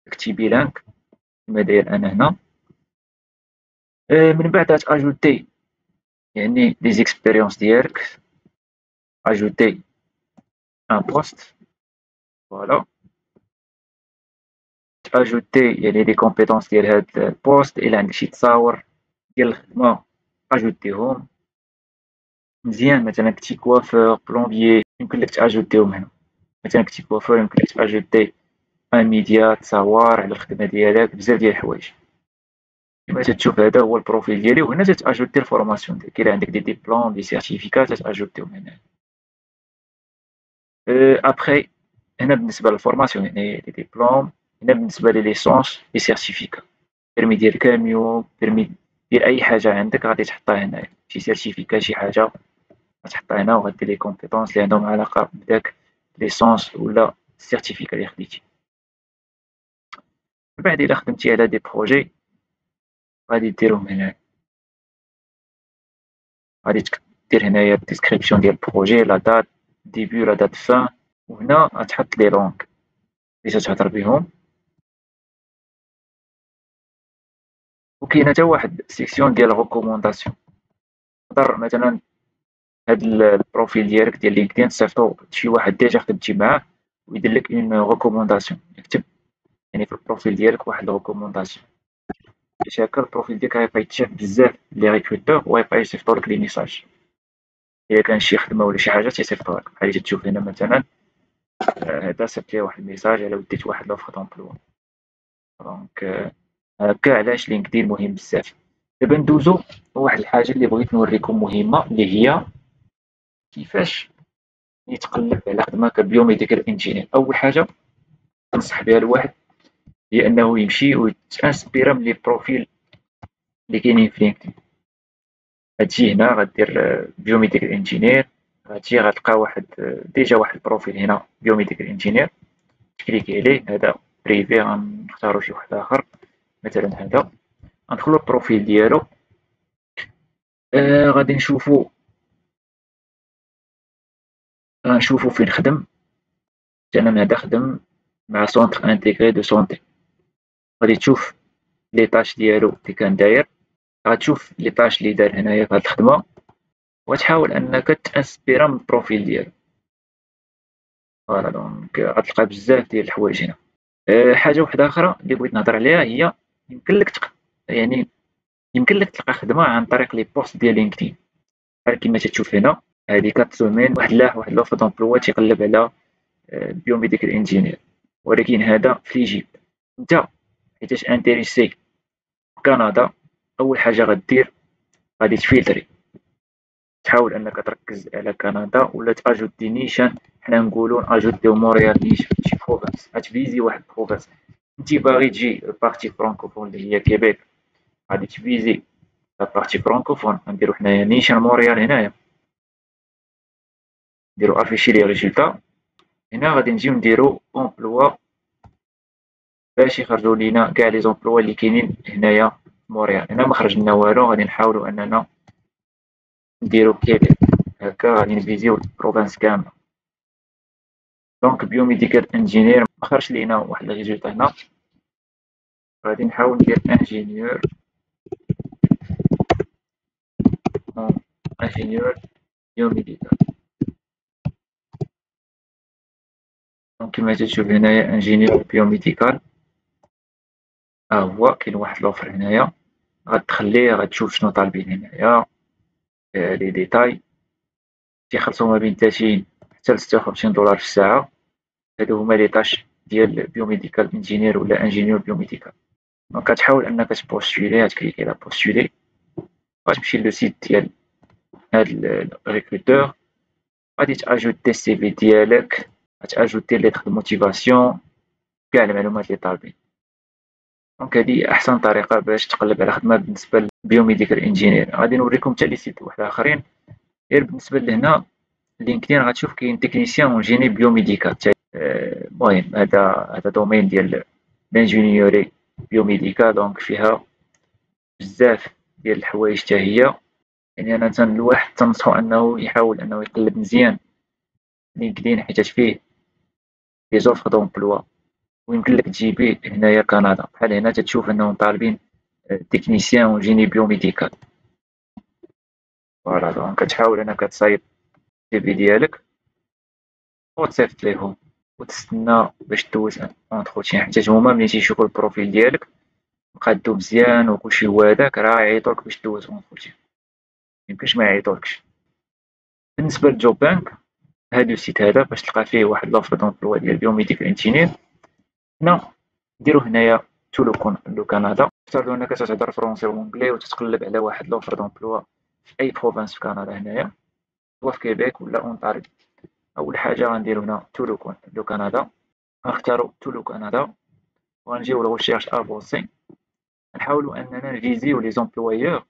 اكتبي لانك كما داير انا هنا. من بعد غتاجوتي يعني لي زيكسبيريونس ديالك، اجوتي ان بوست. فوالا اجوتي يعني لي كومبيتونس ديال هاد البوست. الا عندك شي تصاور ديال الخدمه اجوتيهم مزيان. مثلا كنتي كوافور بلومبيي يمكن لك تاجوتيهم هنا. مثلا كنتي كوافور يمكن لك تاجوتي ان ميديا تصاور على الخدمه ديالك بزاف ديال الحوايج. كما تشوف هذا هو البروفيل ديالي. وهنا تاجوتي الفورماسيون ديالك. الا عندك دي ديبلوم دي سيرتيفيكات تاجوتيهم هنا. ابخي هنا بالنسبه للفورماسيون يعني لي ديبلوم. هنا بالنسبه لي ليسونس لي سيرتيفيكا بيرمي ديال كاميون بيرمي ديال اي حاجه عندك غادي تحطها هنايا. شي سيرتيفيكا شي حاجه غتحطها هنا وغدير لي كومبيتونس اللي عندهم علاقه بداك ليسونس ولا السيرتيفيكا اللي خديتي. من بعد الا خدمتي على دي بروجي غادي ديرهم هنا. غادي دير هنايا الديسكريبسيون ديال البروجي، لا دات ديبي لا دات فان. وهنا غتحط لي لونغ اللي تتهضر بهم. وكاينه حتى واحد سيكسيون ديال ريكومونداسيون. تقدر مثلا هاد البروفيل ديالك ديال لينكدين تصيفطو لشي واحد ديجا خدمتي معاه ويدير لك اون ريكومونداسيون. يكتب يعني في البروفيل ديالك واحد ريكومونداسيون باش هكا البروفيل ديالك غيبقى يتشاف بزاف لي ريكروتور ويبقى يصيفطو لك لي ميساج. الا كان شي خدمه ولا شي حاجه تيصيفطوها لك. بحال اللي تشوف هنا مثلا هذا صيفط ليه واحد الميساج على وديت واحد لوفر دومبلوا. دونك هكا علاش لينكدين مهم بزاف. دابا ندوزو لواحد الحاجه اللي بغيت نوريكم مهمه اللي هي كيفاش يتقلب على خدمه كبيوميديكال انجينير. اول حاجه تنصح بها الواحد هي انه يمشي ويتانسبيرا من لي بروفيل اللي كاينين في لينكدين. غتجي هنا غدير بيوميديكال انجينير. غتجي غتلقى واحد ديجا واحد البروفيل هنا بيوميديكال انجينير. تكليكي عليه. هذا بريفي غنختارو شي واحد اخر مثلا هذا. غندخلو البروفيل ديالو. غادي غنشوفو فين خدم. مثلا هذا خدم مع سونتر انتيغري دو سونتي، غادي تشوف لي طاش ديالو اللي كان داير، غتشوف لي طاش اللي دار هنايا في هاد الخدمة، وتحاول انك تانسبيرا من البروفيل ديالو. فوالا دونك غتلقى بزاف ديال الحوايج هنا. حاجة وحدة أخرى اللي بغيت نهضر عليها هي يمكن لك يعني يمكن لك تلقى خدمة عن طريق لي بوست ديال لينكدين، بحال كيما تتشوف هنا. هادي 4 سومين واحد لوفر دومبلوا تيقلب على بيوميديكال انجينير، ولكن هذا في يجيب انت حيتاش انتريسي في كندا. اول حاجه غدير غادي تفلتري، تحاول انك تركز على كندا ولا تاجوتي نيشان. حنا نقولوا اجوتيو مونريال نيشان شي بروفانس، غتفيزي واحد بروفانس. انت باغي تجي البارتي فرانكوفون اللي هي كيبيك، غادي تفيزي لا بارتي فرانكوفون. غنديرو حنايا نيشان مونريال هنايا، نديرو افيشي لي ريزولتا. هنا غادي نجيو نديرو امبلوا باش يخرجوا لينا كاع لي زومبلوا اللي كاينين هنايا في مونريال. هنا ما خرج لنا والو، غادي نحاولوا اننا نديرو كيبيك. هكا غادي نفيزيو البروفانس كامله. دونك بيوميديكال انجينير ما خرج لينا واحد الريزولتا هنا، غادي نحاول ندير انجينيور انجينيور بيوميديكال. دونك كيما تشوف هنايا انجينيور بيوميديكال، ها هو كاين واحد لوفر هنايا. غتدخل ليه غتشوف شنو طالبين هنايا، لي ديتاي. تيخلصوا ما بين 30 حتى ل 56 دولار في الساعه. هادو هما لي طاش ديال بيوميديكال انجينير ولا انجينيور بيوميديكال. دونك كتحاول انك تبوستولي، غتكليكي على بوستولي، غتمشي لو سيت ديال هاد الريكروتور، غادي تاجوتي السي في ديالك، غتاجوتي ليتر دو موتيفاسيون، كاع المعلومات اللي طالبين. دونك هادي احسن طريقه باش تقلب على خدمه بالنسبه للبيوميديكال انجينير. غادي نوريكم حتى لي سيت واحد اخرين. غير بالنسبه لهنا لينكدين غتشوف كاين تكنيسيان اون جيني بيوميديكال. المهم هذا دومين ديال الانجينيوري بيوميديكال، دونك فيها بزاف ديال الحوايج حتى هي. يعني انا الواحد تنصحو انه يحاول انه يقلب مزيان لينكدين، حيت فيه لي زوفر دومبلوا ويمكن لك تجيبيه هنايا كندا. بحال هنا تتشوف انهم طالبين تكنيسيان اون جيني بيوميديكال. فوالا دونك كتحاول انك تصايب السي في ديالك وتصيفط ليهم وتستنى باش دوز اونتروتيان، حيت هما ملي تيشوفو البروفيل ديالك مقادو مزيان وكلشي هو هداك، راه يعيطولك باش دوز اونتروتيان، ميمكنش ميعيطولكش. بالنسبة للجوب بانك، هاد السيت هذا باش تلقى فيه واحد لوفر دومبلوا ديال بيوميديكال انجينير. هنا ديرو هنايا تو لو كندا، افترضوا انك تتهضر فرونسي وانجلي وتتقلب على واحد لوفر دومبلوا في اي بروفانس في كندا هنايا، سوا في كيبيك ولا اونتاريو. اول حاجه غنديرو هنا تو لو كندا، غنختارو تو لو كندا وغنجيو لغوشيرش افونسي. نحاولوا اننا نفيزيو لي زومبلويور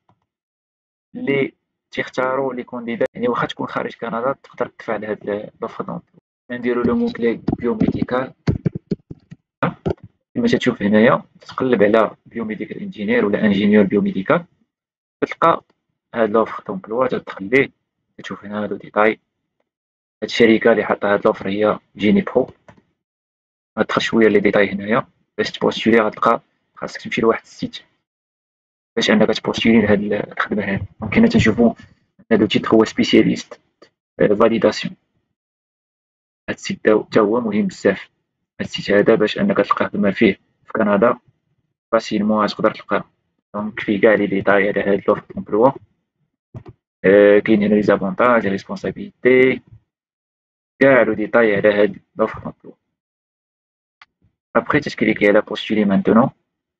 اللي تيختاروا لي كونديدا، يعني واخا تكون خارج كندا تقدر تدفع لهاد لوفر دومبلوا. نديرو لو مو كلي بيوميديكال. كما تشوف هنايا تقلب على بيوميديكال انجينير ولا انجينيور بيوميديكال، تلقى هاد لوفر دومبلوا تدخل ليه. تشوف هنا هادو ديتاي. هاد الشركه اللي حاطه هاد لوفر هي جيني برو. غتدخل شويه لي ديتاي هنايا باش تبوستولي. غتلقى خاصك تمشي لواحد السيت باش انك تبوستولي لهاد الخدمه هادي. دونك هنا تنشوفو هادو تيتر هو سبيسياليست فاليداسيون. هاد السيت تا هو مهم بزاف. هاد السيت هذا باش انك تلقى خدمه فيه في كندا فاسيلمون غتقدر تلقاه. دونك فيه كاع لي ديتاي على هاد لوفر دومبلوا. كاين هنا لي زافونتاج، لي ريسبونسابيلتي، كاع لو ديتاي على هاد لوفر دومبلوا. ابخي تكليكي على بوستولي مانتونون،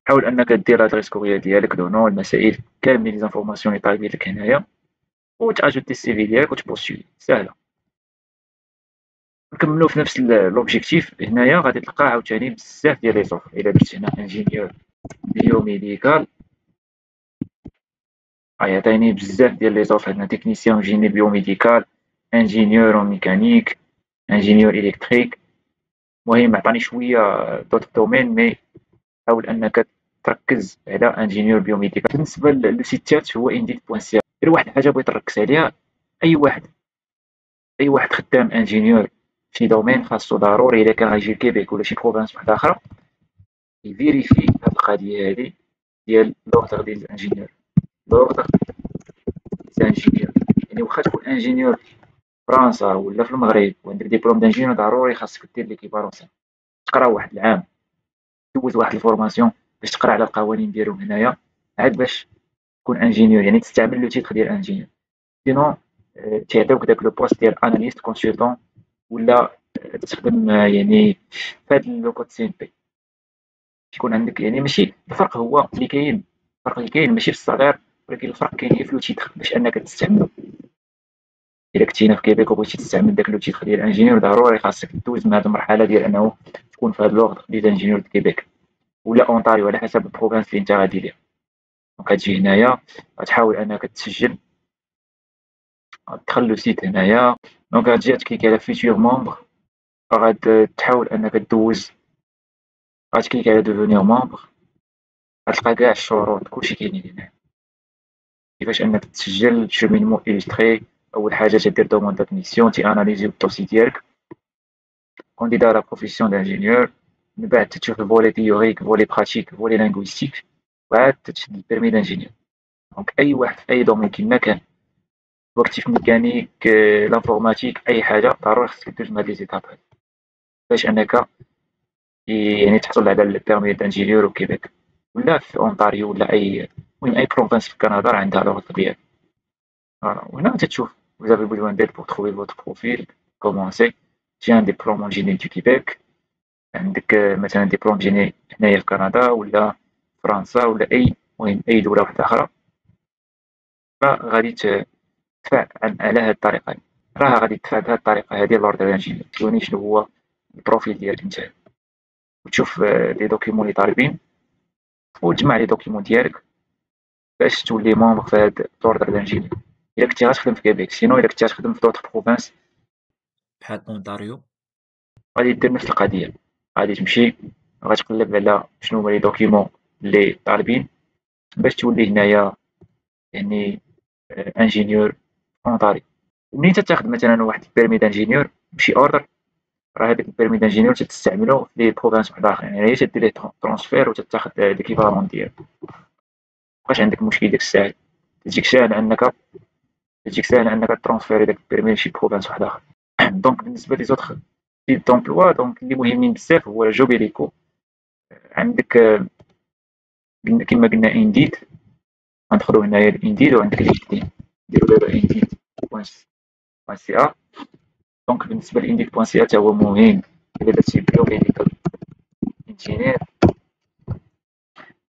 حاول انك دير لادريس كوريير ديالك، لو نون، المسائل كاملين لي زانفورماسيون اللي طالبين لك هنايا، وتاجوتي السي في ديالك وتبوستولي. ساهله. نكملو في نفس لوبجيكتيف. هنايا غادي تلقى عاوتاني بزاف ديال لي زوفر. الا درت هنا انجينيور بيوميديكال غيعطيني بزاف ديال لي زوفر. هنا تكنيسيان جيني بيوميديكال، انجينيور ميكانيك، انجينيور الكتريك. المهم عطاني شويه دوت دومين، مي حاول انك تركز على انجينيور بيوميديكال. بالنسبه للسيتات هو انديد.ca. غير واحد الحاجة بغيت نركز عليها، أي واحد خدام انجينيور في دومين خاصو ضروري إلا كان غيجي لكيبيك ولا شي بروفانس وحدة أخرى يفيريفي هاد القضية هادي ديال لوردر ديال الانجينيور، لوردر ديال يعني واخا تكون انجينيور في فرنسا ولا في المغرب وعندك ديبلوم دانجينيور ضروري خاصك دير ليكيفالونس، تقرا واحد العام، دوز واحد الفورماسيون باش تقرا على القوانين ديالهم هنايا عاد باش تكون انجينيور، يعني تستعمل لو تيتر ديال انجينيور. سينون تيعطيوك داك لو بوست ديال اناليست كونسلتون ولا تخدم يعني في هاد لو كود سي ام بي، تكون عندك يعني ماشي الفرق هو اللي كاين، الفرق اللي كاين ماشي في الصغير، ولكن الفرق كاين هي في لو تيتر باش انك تستعملو. الا كنتينا في كيبيك وبغيتي تستعمل داك لو تيتر ديال انجينيور ضروري خاصك دوز من هاد المرحله ديال انه تكون في هاد لوغد ديال انجينيور ديال كيبيك ولا اونتاريو على حسب البروفانس اللي انت غادي ليها. دونك غتجي هنايا غتحاول انك تسجل، غتدخل لو سيت هنايا، دونك غتجي تكليكي على فيتور مومبر، غتحاول انك دوز، غتكليكي على دوفونيغ مومبر، غتلقى كاع الشروط كلشي كاينين هنا كيفاش انك تسجل شومينمون إليستري. اول حاجه تدير دوموند دادميسيون، تياناليزيو الدوسي ديالك كانديدا لا بروفيسيون دانجينيور، من بعد تشوف الفولي تيوريك فولي براتيك فولي لانغويستيك، وعاد تشد البيرمي دانجينيور. دونك اي واحد في اي دومين كيما كان واكتيف ميكانيك لانفورماتيك اي حاجه ضروري خصك دوز من هاد لي زيتاب باش انك يعني تحصل على البيرمي دانجينيور او كيبيك ولا في اونتاريو ولا اي المهم اي بروفانس في كندا راه عندها لغة ديالها. وهنا تتشوف vous avez besoin d'aide pour trouver votre profil. Commencez. J'ai un diplôme en génie du Québec. عندك مثلا ديبلوم جيني هنايا في كندا ولا فرنسا ولا المهم اي دولة واحدة أخرى، فغادي تدفع على هاد الطريقة هادي، راه غادي تدفع بهاد الطريقة هادي لوردر انجينيور، توريني شنو هو البروفيل ديالك نتا، وتشوف لي دوكيمون اللي طالبين وتجمع لي دوكيمون ديالك باش تولي مونبر في هاد لوردر انجينيور. إلا كنتي غتخدم في كيبيك، سينو إلا كنتي غتخدم في دوطخ بروفانس بحال اونتاريو غادي دير نفس القضية، غادي تمشي غتقلب على شنو هما لي دوكيمون اللي طالبين باش تولي هنايا يعني انجينيور اونطاري. ومنين تاخد مثلا واحد البيرمي دانجينيور بشي اوردر، راه هذاك البيرمي دانجينيور تستعملو في لي بروفانس واحد اخرين، يعني هي تدير ليه ترونسفير وتتاخد ليكيفالون ديالو، مابقاش عندك مشكل ديك الساعه، تجيك ساهل انك ترونسفيري داك البيرمي لشي بروفانس واحد اخر. دونك بالنسبه لي زوطخ تيب دومبلوا دونك اللي مهمين بزاف هو جوبيليكو، عندك كما قلنا انديد، غندخلو هنايا لانديد وعندك لينكدين، نديرو دابا انديد بوان سي ا. دونك بالنسبه لانديد بوان سي ا تا هو مهم الا درتي بيوميديكال انجينير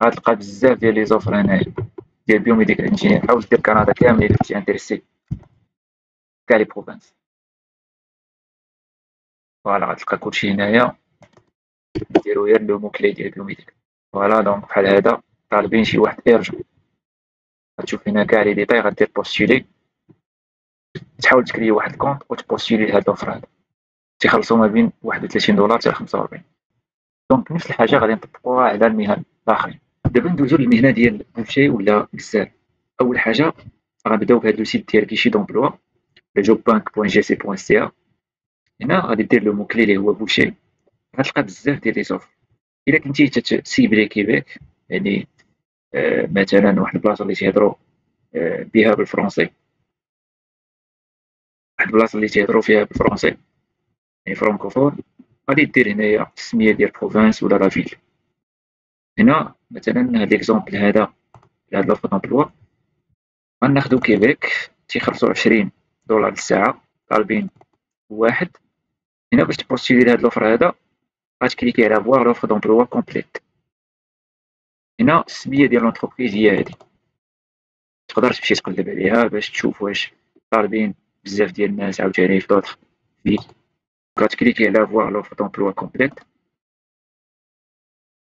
غتلقى بزاف ديال لي زوفر هنايا ديال بيوميديكال انجينير، حاول دير كندا كامل الا كنتي انتريسي كاع لي بروفانس. فوالا غتلقى كلشي هنايا، نديرو غير لو مو كلي ديال بيوميديكال. فوالا دونك بحال هذا طالبين شي واحد ايرجون، غتشوف هنا كاع لي ديتاي، غدير بوستولي، تحاول تكري واحد الكونط وتبوستولي لهاد لوفر هذا، تيخلصوا ما بين 31 دولار حتى 45. دونك نفس الحاجه غادي نطبقوها على المهن الاخرين. دابا ندوزو للمهنه ديال بوشي ولا بزاف. اول حاجه غنبداو بهاد لو سيت ديال كيشي دومبلوا jobank.gc.ca. هنا غادي دير لو مو كلي اللي هو بوشي، غتلقى بزاف ديال لي زوفر. الا كنتي تسيبلي كيبيك يعني مثلا واحد البلاصه اللي تيهضروا بها بالفرنسي، واحد البلاصه اللي تيهضروا فيها بالفرنسي يعني فرانكوفون، غادي دير هنايا التسميه ديال بروفانس ولا لا فيل. هنا مثلا هاد ليكزومبل هذا هاد لوفر دومبلوا غناخدو كيبيك تيخلصوا 20 دولار للساعه، طالبين واحد. هنا باش تبوستيلي لهاد لوفر هذا غتكليكي على فوار لوفر دومبلوا كومبليت. هنا السميه ديال لونتربريز هي هادي، تقدر تمشي تقلب عليها باش تشوف واش طالبين بزاف ديال الناس عاوتاني في دوطخ فيل. غتكليكي على فوار لوفر دومبلوا كومبليت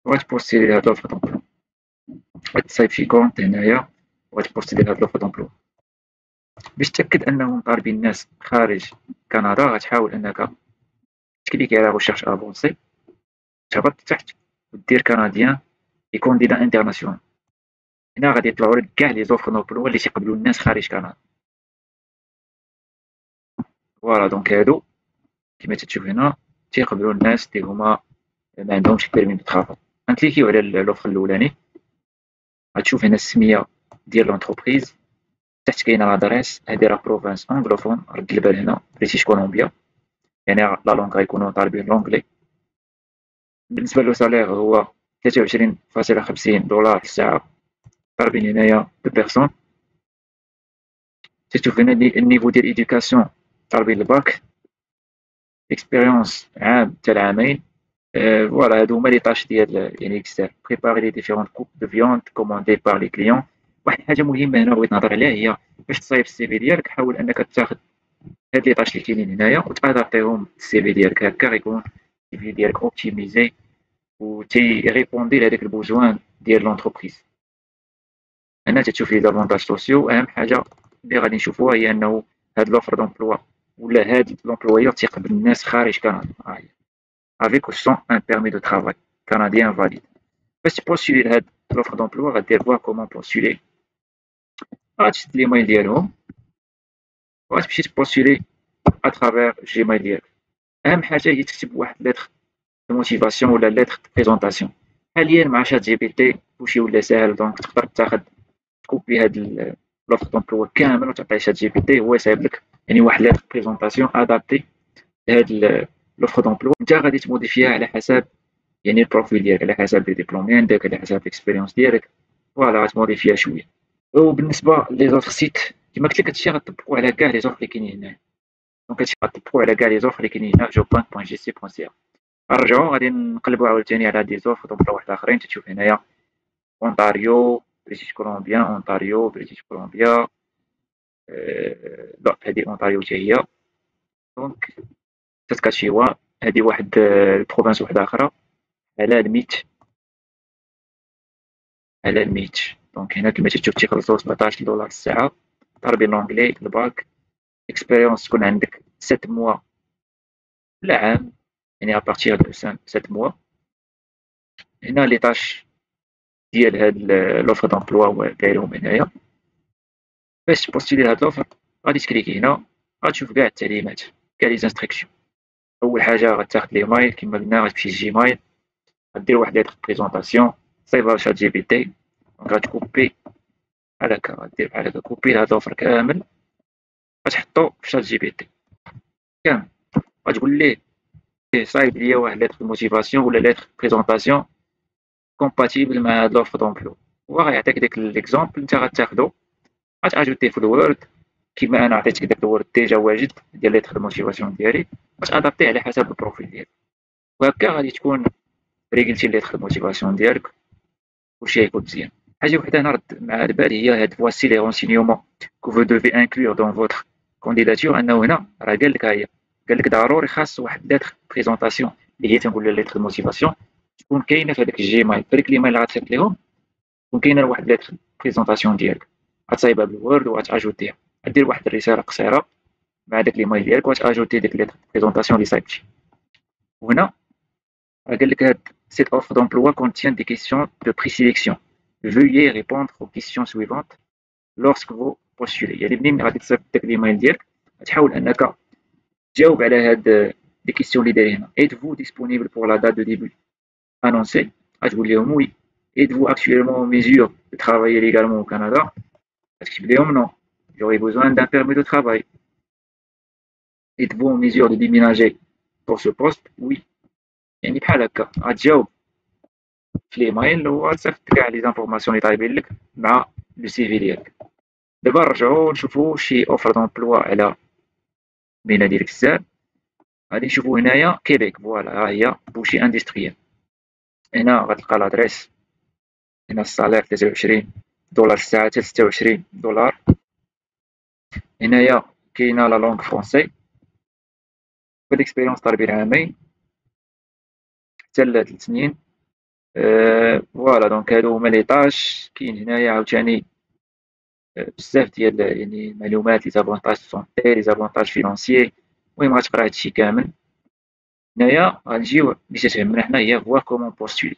وغتبوستيلي لهاد لوفر دومبلوا، غتصايب شي كونط هنايا وغتبوستيلي لهاد لوفر دومبلوا. باش تأكد انهم طالبين الناس خارج كندا غتحاول انك تكليكي على ريشيرش افونسي، تهبط تحت ودير كنديان اي كونديدا انترناسيونال. هنا غادي يطلعوا لك كاع لي زوفر دومبلوا اللي تيقبلوا الناس خارج كندا. فوالا دونك هادو كيما تتشوف هنا تيقبلوا الناس اللي هما ما عندهمش بيرمي دو طرافاي. غنكليكيو على لوفر الاولاني، غتشوف هنا السميه ديال لونتربريز، تحت كاينه لادريس، هادي راه بروفانس انغلوفون، رد البال هنا بريتيش كولومبيا، يعني لا لونغ غيكونوا طالبين لونجلي. بالنسبه لو سالير هو 23.50 دولار في الساعه، طالبين هنايا دو بيرسون. تشوف هنا النيفو ديال ايديوكاسيون طالبين الباك، اكسبيريونس عام حتى لعامين. فوالا هادو هما لي طاش ديال يعني اكسترن. بريباري لي ديفيرون كوب دو فيوند كوموندي بار لي كليون. واحد الحاجه مهمه هنا بغيت نهضر عليها هي باش تصايب السي في ديالك، حاول انك تاخذ هاد لي طاش اللي كاينين هنايا وتادابتيهم السي في ديالك، هكا غيكون السي في ديالك اوبتيميزي و تي ريبوندي لهذاك البوزوان ديال لونتربريز. هنا تتشوف لي زافونتاج سوسيو. اهم حاجه اللي غادي نشوفوها هي انه هاد لوفر دومبلوا ولا هاد لومبلويور تيقبل الناس خارج كندا avec ou sans un permis de travail canadien valide. باش تبوستولي لهاد لوفر دومبلوا غدير فوا كومون بوستولي، غتشد ليميل ديالهم وغتمشي تبوستولي اترافير جيميل ديالك. اهم حاجه هي تكتب واحد لتر دو موتيفاسيون ولا لتر دو بريزونطاسيون. حاليا مع شات جي بي تي كلشي ولا ساهل، دونك تقدر تاخد تكوبي هاد لوفر دومبلوا كامل وتعطيه شات جي بي تي، هو يصايب لك يعني واحد لتر بريزونطاسيون ادابتي لهاد لوفر دومبلوا. انت غادي تموديفيها على حسب يعني البروفيل ديالك، على حسب لي ديبلوم عندك، على حسب الاكسبيريونس ديالك. فوالا غتموديفيها شويه. وبالنسبه لي زوفر سيت كما قلت لك هادشي غطبقوا على كاع لي زوفر اللي كاينين هنايا، دونك هادشي غطبقوا على كاع لي زوفر اللي كاينين هنا job.gc.ca. غنرجعوا غادي نقلبوا عاوتاني على دي زوفر دومبلوا واحد اخرين. تشوف هنايا اونتاريو بريتيش كولومبيا، اونتاريو بريتيش كولومبيا، لا هادي اونتاريو حتى هي. دونك ساسكاتشيوان هادي واحد البروفانس واحده اخرى على الميت، على الميت. دونك هنا كما تشوف تيخلصوا 17 دولار الساعه، طالبين لونجلي الباك، اكسبيريونس تكون عندك 7 موا لا عام، يعني ابارتيغ دو 7 موا. هنا لي طاش ديال هاد لوفر دومبلوا دايرهم هنايا. باش تبوستيلي لهاد لوفر غادي تكليكي هنا، غتشوف كاع التعليمات كاع لي انستركسيون. اول حاجه غتاخد لي مايل كما قلنا، غتمشي لجيميل، غدير واحد ليتر بريزونطاسيون صايبها شات جي بي تي. دونك غتكوبي بحال هكا، غدير بحال هكا كوبي لهاد لوفر كامل، غتحطو في شات جي بي تي كامل، غتقول ليه صايب ليا واحد ليتر موتيفاسيون ولا ليتر بريزونطاسيون كومباتيبل مع هاد لوفر دومبلو، هو غيعطيك داك ليكزومبل انت غتاخدو غتاجوتيه في الوورد كيما انا عطيتك داك الوورد ديجا واجد ديال ليتر موتيفاسيون ديالي، غتادابتيه على حسب البروفيل ديالك. وهكا غادي تكون ريغلتي ليتر موتيفاسيون ديالك كلشي غيكون مزيان. حاجه وحده نرد مع البال هي هاد فواسي لي رونسينيومون كو فو دوفي انكلور دون فوتر كونديداتور. انه هنا راه قال لك هي قال لك ضروري خاص واحد ليتر بريزونطاسيون اللي هي تنقول لها ليتر موتيفاسيون تكون كاينه في هذاك الجيميل، في هذيك ليميل اللي غتصيفط ليهم تكون كاينه واحد ليتر بريزونطاسيون ديالك، غتصايبها بالوورد وغتاجوتيها، غدير واحد الرساله قصيره مع داك ليميل ديالك وغتاجوتي ديك ليتر بريزونطاسيون اللي صايبتي. وهنا قال لك هاد cette offre d'emploi contient des questions de présélection. Veuillez répondre aux questions suivantes lorsque vous postulez. يعني منين غادي تصيفط داك الايميل ديالك غتحاول انك تجاوب على هاد لي كيسيون اللي دايرين هنا. Êtes-vous disponible pour la date de début annoncée؟ غتقول لهم وي. Êtes-vous actuellement en mesure de travailler légalement au Canada؟ غتكتب لهم non. J'aurai besoin d'un permis de travail. Êtes-vous en mesure de déménager pour ce poste؟ Oui. يعني بحال هكا غتجاوب في ليميل وغتصيفط كاع لي زانفورماسيون اللي طايبين لك مع لو سي في ديالك. دابا نرجعو نشوفو شي اوفر دومبلوا على مدينه ديال كزال. غادي نشوفو هنايا كيبيك، فوالا ها هي بوشي اندستريال. هنا غتلقى لادريس، هنا الصالير 23 دولار الساعه حتى 26 دولار. هنايا كاينه لا لونغ فرونسي، بالاكسبيريونس طالبين عامين حتى ل3 سنين. فوالا دونك هادو هما لي طاش. كاين هنايا عاوتاني بزاف ديال يعني المعلومات، لي زافونتاج سونتي، لي زافونتاج فينونسيي. المهم غتقرا هادشي كامل. هنايا غنجيو اللي تتهمنا حنا هي فوا كومون بوستولي.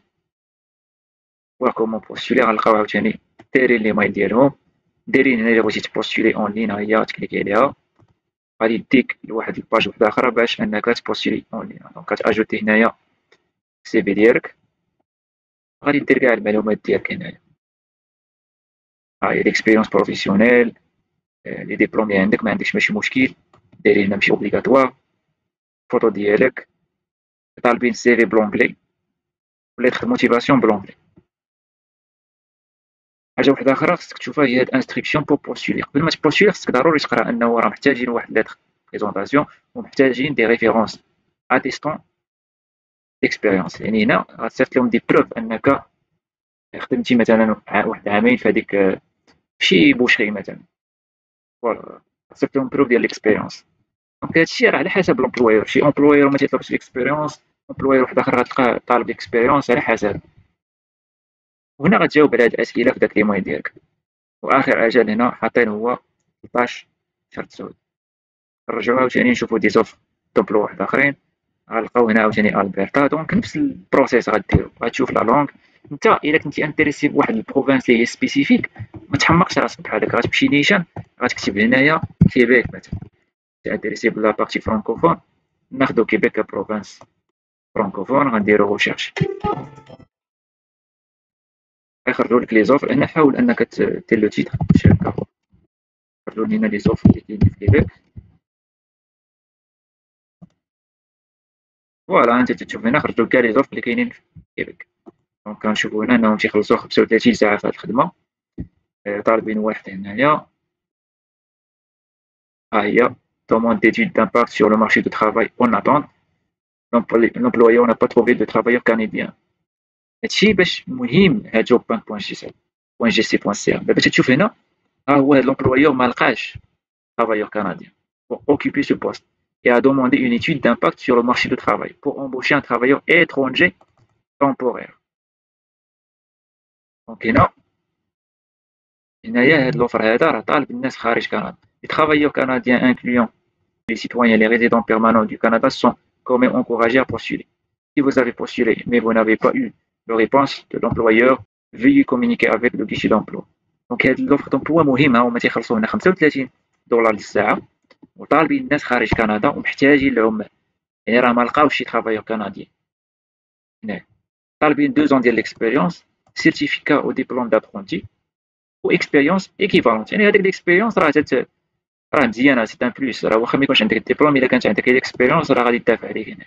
وكومون بوستولي غنلقاو عاوتاني دايرين لي مايل ديالهم، دايرين هنا الا بغيتي تبوستولي اون لين، ها هي تكليكي عليها غادي يديك لواحد الباج وحده اخرى باش انك تبوستولي اون لين. دونك كتاجوتي هنايا السي في ديالك، غادي دير كاع المعلومات ديالك هنايا، ها هي ليكسبيريونس بروفيسيونيل، لي ديبلوم اللي عندك ما عندكش ماشي مشكل، دايرين هنا ماشي اوبليغاتوار، الفوتو ديالك، طالبين السي في بلونجلي ولا ليتر موتيفاسيون بلونجلي. حاجه واحده اخرى خصك تشوفها هي هاد انستركسيون بور بوستولي. قبل ما تبوستولي خصك ضروري تقرا انه راه محتاجين واحد ليتر بريزونطاسيون ومحتاجين دي ريفيرونس اتيستون ديكسبيريونس، يعني هنا غتصيفط لهم دي بروف انك خدمتي مثلا واحد عامين في هذيك شي بوشري مثلا، فوالا غتصيفط لهم بروف ديال ليكسبيريونس. دونك هادشي راه على حسب لومبلويور، شي امبلويور ما تيطلبش ليكسبيريونس، امبلويور واحد اخر غتلقاه طالب ليكسبيريونس، على حسب. وهنا غتجاوب على هاد الاسئله في داك لي موين ديالك. واخر اجل هنا حاطين هو 13 شرط سود. نرجعو عاوتاني نشوفو دي زوف دومبلو واحد اخرين، غنلقاو هنا عاوتاني البرتا. دونك نفس البروسيس غديرو، غتشوف لا لونغ. انت الا كنتي انتريسي بواحد البروفانس اللي هي سبيسيفيك ما تحمقش راسك بحال هكا، غتمشي نيشان غتكتب هنايا كيبيك مثلا، انت انتريسي بلا بارتي فرانكوفون ناخدو كيبيك كبروفانس فرانكوفون، غنديرو ريشيرش غيخرجوا لك لي زوفر. هنا حاول انك دير لو تيتر شركه، خرجوا لنا لي زوفر اللي كاينين في كيبيك. فوالا انت تشوف هنا خرجوا كاع لي زوفر اللي كاينين في كيبيك. دونك كنشوفوا هنا انهم تيخلصوا 35 ساعه في هاد الخدمه. طالبين واحد هنايا، ها هي demande d'étude d'impact sur le marché du travail en attente. L'employeur n'a pas trouvé de travailleur canadien. هادشي باش مهم هاد جوب بانك بوان جي سي بوان جي سي بوان سي. دابا تشوف هنا ها هو هاد لومبلويور ما لقاش travailleur canadien pour occuper ce poste et a demandé une étude d'impact sur le marché du travail pour embaucher un travailleur étranger temporaire. دونك هنايا هاد لوفر هذا راه طالب الناس خارج كندا. Les travailleurs canadiens incluant les citoyens et les résidents permanents du Canada sont quand même encouragés à postuler. Si vous avez postulé mais vous n'avez pas eu de réponse de l'employeur, veuillez communiquer avec le guichet d'emploi. دونك هاد لوفر دومبلوا مهمه، هما تيخلصوا هنا 35 دولار للساعه، وطالبين الناس خارج كندا ومحتاجين العمال، يعني راه ما لقاوش شي travailleur canadien. هنا طالبين 2 ans ديال ليكسبيريونس، سيرتيفيكا او ديبلوم دابرونتي و اكسبيريونس ايكيفالونت. يعني هذيك ليكسبيريونس راه مزيانه، سي ان بلوس. راه واخا ما يكونش عندك الدبلوم، الا كانت عندك ليكسبيريونس راه غادي تدافع عليك هنا.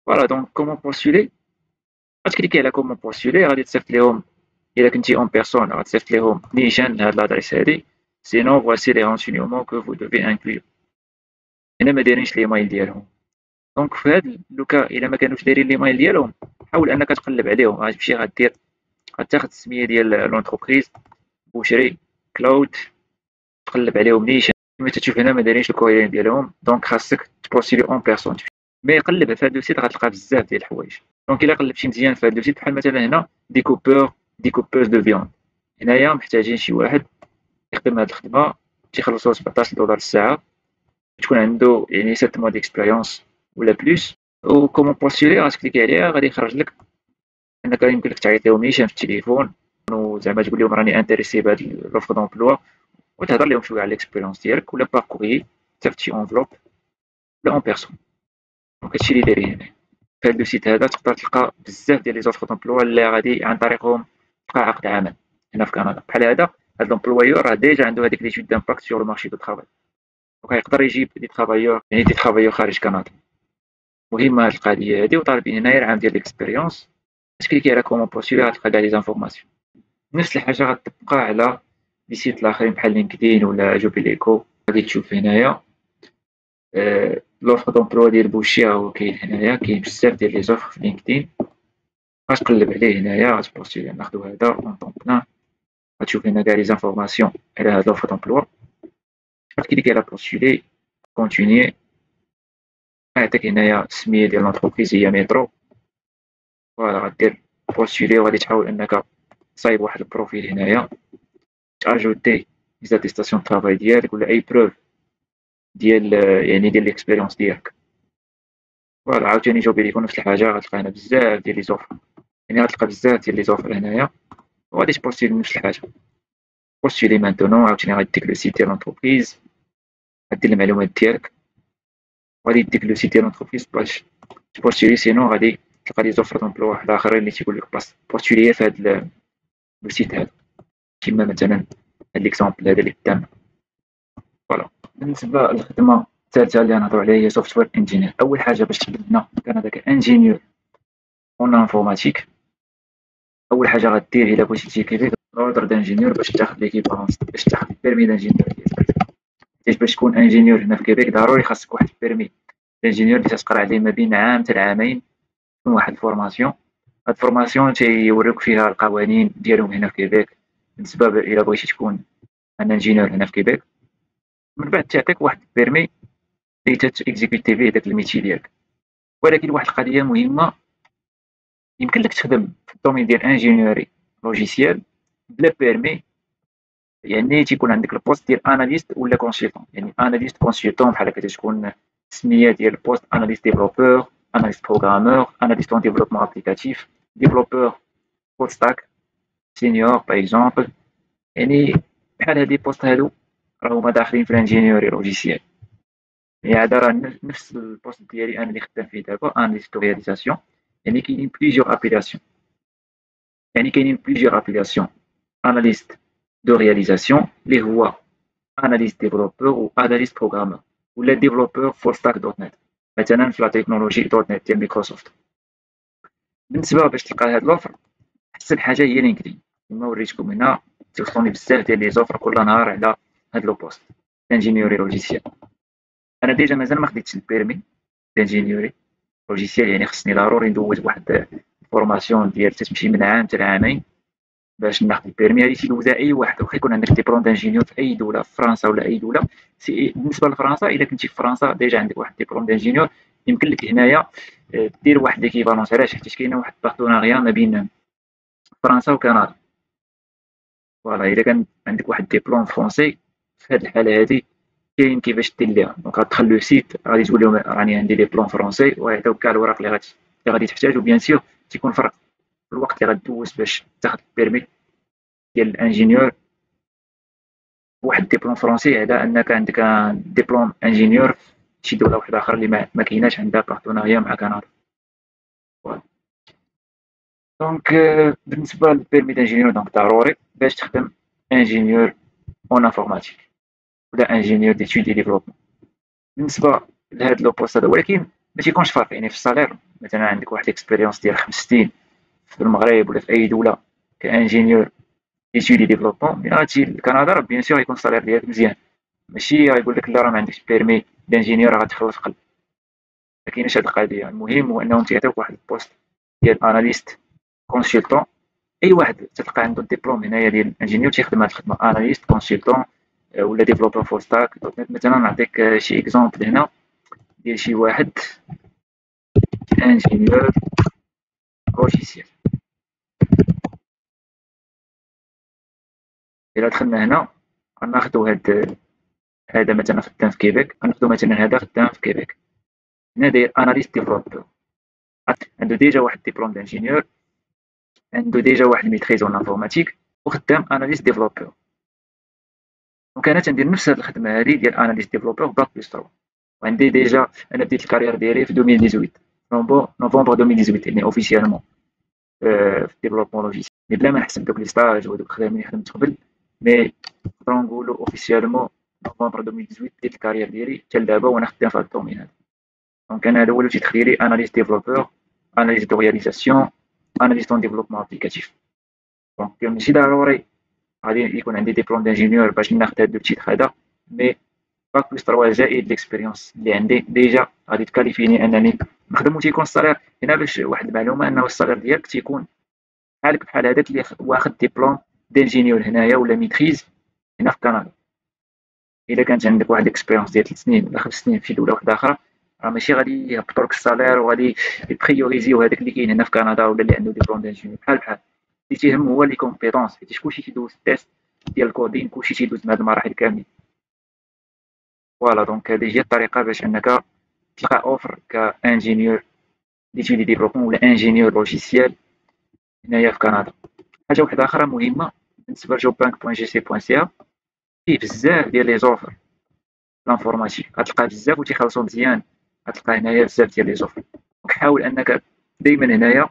فوالا دونك كومون بوستولي، غتكليكي على كومون بوستولي، غادي تصيفط ليهم الا كنتي اون بيرسون غتصيفط ليهم نيشان هاد لادريس هادي، سينو فواسي لي رونسينيومون كو فو دوفي انكلور. هنا ما دايرينش لي مايل ديالهم. دونك في هاد لوكا الا ما كانوش دايرين لي مايل ديالهم، حاول انك تقلب عليهم. غتمشي غدير غتاخد السميه ديال لونتربريز بوشري كلاود، تقلب عليهم نيشان. كما تشوف هنا ما دايرينش الكويرين ديالهم، دونك خاصك تبوستيلي اون بيرسون. مي قلب في هاد لو سيت غتلقى بزاف ديال الحوايج. دونك الا قلبتي مزيان في هاد لو سيت، بحال مثلا هنا ديكوبور ديكوبوز دو فيوند، هنايا محتاجين شي واحد يخدم هاد الخدمه، تيخلصوا 17 دولار الساعه، تكون عنده يعني 7 موا ديكسبيريونس ولا بلوس. و كومون بوستيلي غتكليكي عليها، غادي يخرج لك انك يمكن لك تعيط لهم نيشان في التليفون، وزعما تقول لهم راني انتريسي بهاد لوفر دومبلوا، وتهضر لهم شويه على ليكسبيريونس ديالك، ولا باغ كوريي تصيفط شي انفلوب ولا اون بيرسون. دونك هادشي اللي دايرين هنا في هاد لو سيت هذا. تقدر تلقى بزاف ديال لي زوفر دومبلوا اللي غادي عن طريقهم تلقى عقد عمل هنا في كندا. بحال هذا هاد لومبلويور راه ديجا عنده هذيك ليتود دامباكت سور لو مارشي دو طرافاي، دونك يقدر يجيب دي طرافايور، يعني دي طرافايور خارج كندا. مهمه هاد القضيه هادي، وطالبين هنايا العام ديال ليكسبيريونس. تكليكي على كومون بوستولي غتلقى كاع لي زانفورماسيون. نفس الحاجه غتبقى على لي سيت الاخرين بحال لينكدين ولا جوبي ليكو. غادي تشوف هنايا لوفر دومبلوا ديال بوشي، هو كاين هنايا، كاين بزاف ديال لي زوفر في لينكدين. غتقلب عليه هنايا، غتبوستيلي ناخدو هذا اون طون بلان، غتشوف هنا كاع لي زانفورماسيون على هاد لوفر دومبلوا. غتكليكي على بوستيلي كونتينيي، غيعطيك هنايا السميه ديال لونتربريز هي ميترو. فوالا غدير بوستيلي، وغادي تحاول انك تصايب واحد البروفيل هنايا، تاجوتي لي زاتيستاسيون طرافاي ديالك ولا اي بروف ديال يعني ديال ليكسبيريونس ديالك. فوالا عاوتاني جوبي ليكو نفس الحاجه، غتلقى هنا بزاف ديال لي زوفر. يعني غتلقى بزاف ديال لي زوفر هنايا وغادي تبوستيلي نفس الحاجة. بوستيلي مانتونون، عاوتاني غيديك لو سيت ديال لونتربريز، غدير المعلومات ديالك وغادي يديك لو سيت ديال لونتربريز باش تبوستيلي. سينو غادي تلقى لي زوفر دومبلوا واحد اخرين اللي تيقول لك بوستيلي في هاد لو سيت هذا، كيما مثلا هاد ليكزومبل هذا اللي قدامنا. فوالا. بالنسبة للخدمة الثالثة اللي غنهضرو عليها هي سوفتوير انجينير. أول حاجة باش تبدلنا كان هذاك انجينيور اون انفورماتيك، أول حاجة غدير إلا بغيتي تيكيفي اوردر دانجينيور باش تاخد ليكيبالونس، باش تاخد البيرمي دانجينيور ديالك. حيت باش تكون انجينيور هنا في كيبيك ضروري خاصك واحد البيرمي دانجينيور اللي تتقرا عليه ما بين عام حتى العامين، تكون واحد الفورماسيون. هاد الفورماسيون تيوريوك فيها القوانين ديالهم هنا في كيبيك بالنسبة إلا بغيتي تكون ان انجينيور هنا في كيبيك. من بعد تعطيك واحد البيرمي اللي تاكزيكوتي فيه داك الميتي ديالك. ولكن واحد القضية مهمة، يمكن لك تخدم في الدومين ديال انجينيوري لوجيسيال بلا بيرمي، يعني تيكون عندك البوست ديال اناليست ولا كونسلتون. يعني اناليست كونسلتون بحال هكا تكون السميه ديال البوست اناليست ديفلوبور، اناليست بروغرامور، اناليست اون ديفلوبمون ابليكاتيف، ديفلوبور فول ستاك، سينيور باغ اكزومبل. يعني بحال هاد لي بوست هادو راهما داخلين في الانجينيوري لوجيسيال. يعني هذا راه نفس البوست ديالي انا اللي خدام فيه دابا، اناليست دو رياليزاسيون. يعني كاينين بليزيور ابليكاسيون، يعني كاينين بليزيور ابليكاسيون اناليست دو رياليزاسيون اللي هو اناليست ديفلوبور و اناليست بروغرامور ولا ديفلوبور فول ستاك دوت نت، مثلا في لا تكنولوجي دوت نت ديال مايكروسوفت. بالنسبه باش تلقى هاد لوفر، احسن حاجه هي لينكدين. كما وريتكم هنا توصلوني بزاف ديال لي زوفر كل نهار على هاد لو بوست انجينيوري لوجيسيال. انا ديجا مازال ما خديتش البيرمي دانجينيوري لوجيسيال، يعني خصني ضروري ندوز واحد الفورماسيون ديال تتمشي من عام حتى لعامين باش ناخذ البيرمي. هذه تيدوزها اي واحد، واخا يكون عندك ديبلوم دانجينيور في اي دوله، في فرنسا ولا اي دوله. بالنسبه لفرنسا الا كنتي في فرنسا ديجا عندك واحد ديبلوم دانجينيور، يمكن لك هنايا دير واحد ليكيفالونس. علاش؟ حيت كاينه واحد البارتناريا ما بين فرنسا وكندا. فوالا، الا كان عندك واحد ديبلوم فرونسي في هذه الحاله هذه كاين كيفاش دير ليها. دونك غتدخل لو سيت غادي تقول لهم راني عندي ديبلوم فرونسي ويعطيوك كاع الوراق اللي غادي تحتاج. وبيان سور تيكون فرق في الوقت اللي غدوز باش تاخذ البيرمي ديال الانجينيور واحد ديبلوم فرونسي على انك عندك ديبلوم انجينيور في شي دوله واحده اخرى اللي ما كايناش عندها بارتناريا مع كندا. دونك بالنسبه للبيرمي دانجينيور، دونك ضروري باش تخدم انجينيور اون انفورماتيك ولا انجينيور ديتود دي ديفلوبمون. بالنسبه لهاد لو بوست هذا، ولكن ما تيكونش فرق يعني في الصالير. مثلا عندك واحد الاكسبيريونس ديال 5 سنين في المغرب ولا في اي دوله كانجينيور ديتود دي ديفلوبمون، ملي غتجي لكندا راه بيان سور يكون الصالير ديالك مزيان. ماشي غيقول لك لا راه ما عندكش بيرمي دانجينيور غتخلص قل. ما كايناش هاد القضيه. المهم هو انهم تيعطيوك واحد البوست ديال اناليست كونسلتون. اي واحد تلقى عنده الدبلوم هنايا ديال انجينيور تيخدم هاد الخدمه اناليست كونسلتون ولا ديفلوبر فول ستاك دوت نت. مثلا نعطيك شي اكزومبل هنا ديال شي واحد انجينيور لوجيسيال. الا دخلنا هنا غناخدو هذا مثلا خدام في كيبيك، غناخدو مثلا هذا خدام في كيبيك. هنا داير اناليست ديفلوبر، عنده ديجا واحد ديبلوم دانجينيور، عنده ديجا واحد ميتريز اون انفورماتيك وخدام اناليست ديفلوبر. دونك انا تندير نفس هاد الخدمه هادي ديال اناليست ديفلوبر باك بلس 3. وعندي ديجا انا بديت الكارير ديالي في 2018 نوفمبر 2018 يعني اوفيسيالمون في الديفلوبمون لوجيسيال، مي بلا ما نحسب دوك لي ستاج ودوك الخدمه اللي خدمت قبل. مي نقدروا نقولوا اوفيسيالمون نوفمبر 2018 بديت الكارير ديالي حتى لدابا وانا خدام في هاد الدومين هذا. دونك انا هذا هو اللي تيدخل لي اناليست ديفلوبر، اناليست دو رياليزاسيون، اناليست اون ديفلوبمون ابليكاتيف. دونك ماشي ضروري غادي يكون عندي ديبلوم دانجينيور باش ناخذ هاد التيتر هذا، مي باك بلس 3 زائد ليكسبيريونس اللي عندي ديجا غادي تكاليفيني انني نخدم. وتيكون الصالير هنا باش واحد المعلومه انه الصالير ديالك تيكون بحالك بحال هذاك اللي واخد ديبلوم دانجينيور هنايا ولا ميتريز هنا في كندا. الا كانت عندك واحد الاكسبيريونس ديال 3 سنين ولا 5 سنين في شي دوله واحده اخرى، راه ماشي غادي يهبطوا لك الصالير وغادي يبريوريزيو هذاك اللي كاين هنا في كندا ولا اللي عنده ديبلوم دانجينيور. بحال اللي تيهم هو لي كومبيتونس، حيت كلشي تيدوز التيست ديال الكودين، كلشي تيدوز من هاد المراحل كاملين. فوالا، دونك هذه هي الطريقه باش انك تلقى اوفر كانجينيور ديتودي ديفلوبمون ولا انجينيور لوجيسيال هنايا في كندا. حاجة وحدة أخرى مهمة بالنسبة لجوبانك.gc.ca، فيه بزاف ديال لي زوفر لانفورماتيك، غتلقى بزاف وتيخلصو مزيان، غتلقى هنايا بزاف ديال لي زوفر. دونك حاول أنك دايما هنايا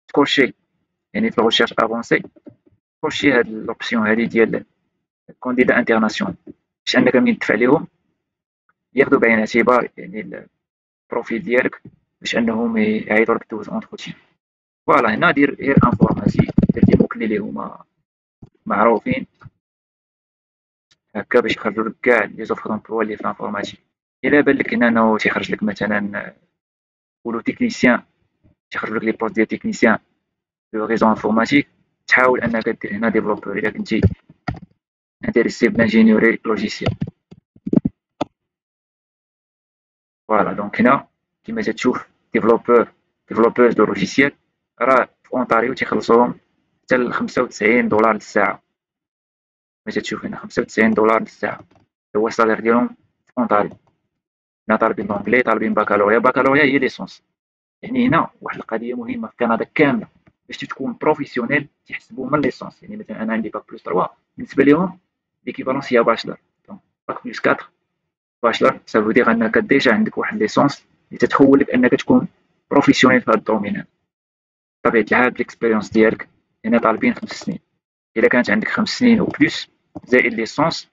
تكورشي، يعني في الغوشيرش افونسي تكورشي هاد لوبسيون هادي ديال كونديدا انترناسيونال، باش أنك ملي تدفع ليهم ياخدو بعين الاعتبار يعني البروفيل ديالك، باش أنهم يعيطوا لك دوز اونتروتيان. فوالا هنا دير غير انفورماتيك، دير دي موكلي اللي هما معروفين هكا باش يخرجوا لك كاع لي زوفر دومبلوا اللي في الانفورماتيك. الا بان لك هنا انه تيخرج لك مثلا نقولوا تكنيسيان، تيخرج لك لي بوست ديال تكنيسيان دو ريزو انفورماتيك، تحاول انك دير هنا ديفلوبور الا كنتي انتريسي بلانجينيوري لوجيسيال. فوالا دونك هنا كيما تتشوف ديفلوبور دو لوجيسيال راه في اونتاريو تيخلصوهم حتى ل $95 للساعه. كما تتشوف هنا $95 للساعه هو الصالير ديالهم في اونتاريو. هنا طالبين لونجلي، طالبين باكالوريا هي ليسونس. يعني هنا واحد القضيه مهمه في كندا كامله، باش تكون بروفيسيونيل تيحسبوا من ليسونس. يعني مثلا انا عندي باك بلس 3 بالنسبه لهم ليكيفالونس هي باشلر، دونك باك بلس 4 باشلر سافو دير انك ديجا عندك واحد ليسونس اللي تتخول لك انك تكون بروفيسيونيل في هذا الدومين هذا. بطبيعه الحال بالاكسبيريونس ديالك هنا طالبين 5 سنين، الا كانت عندك 5 سنين وبلس زائد ليسونس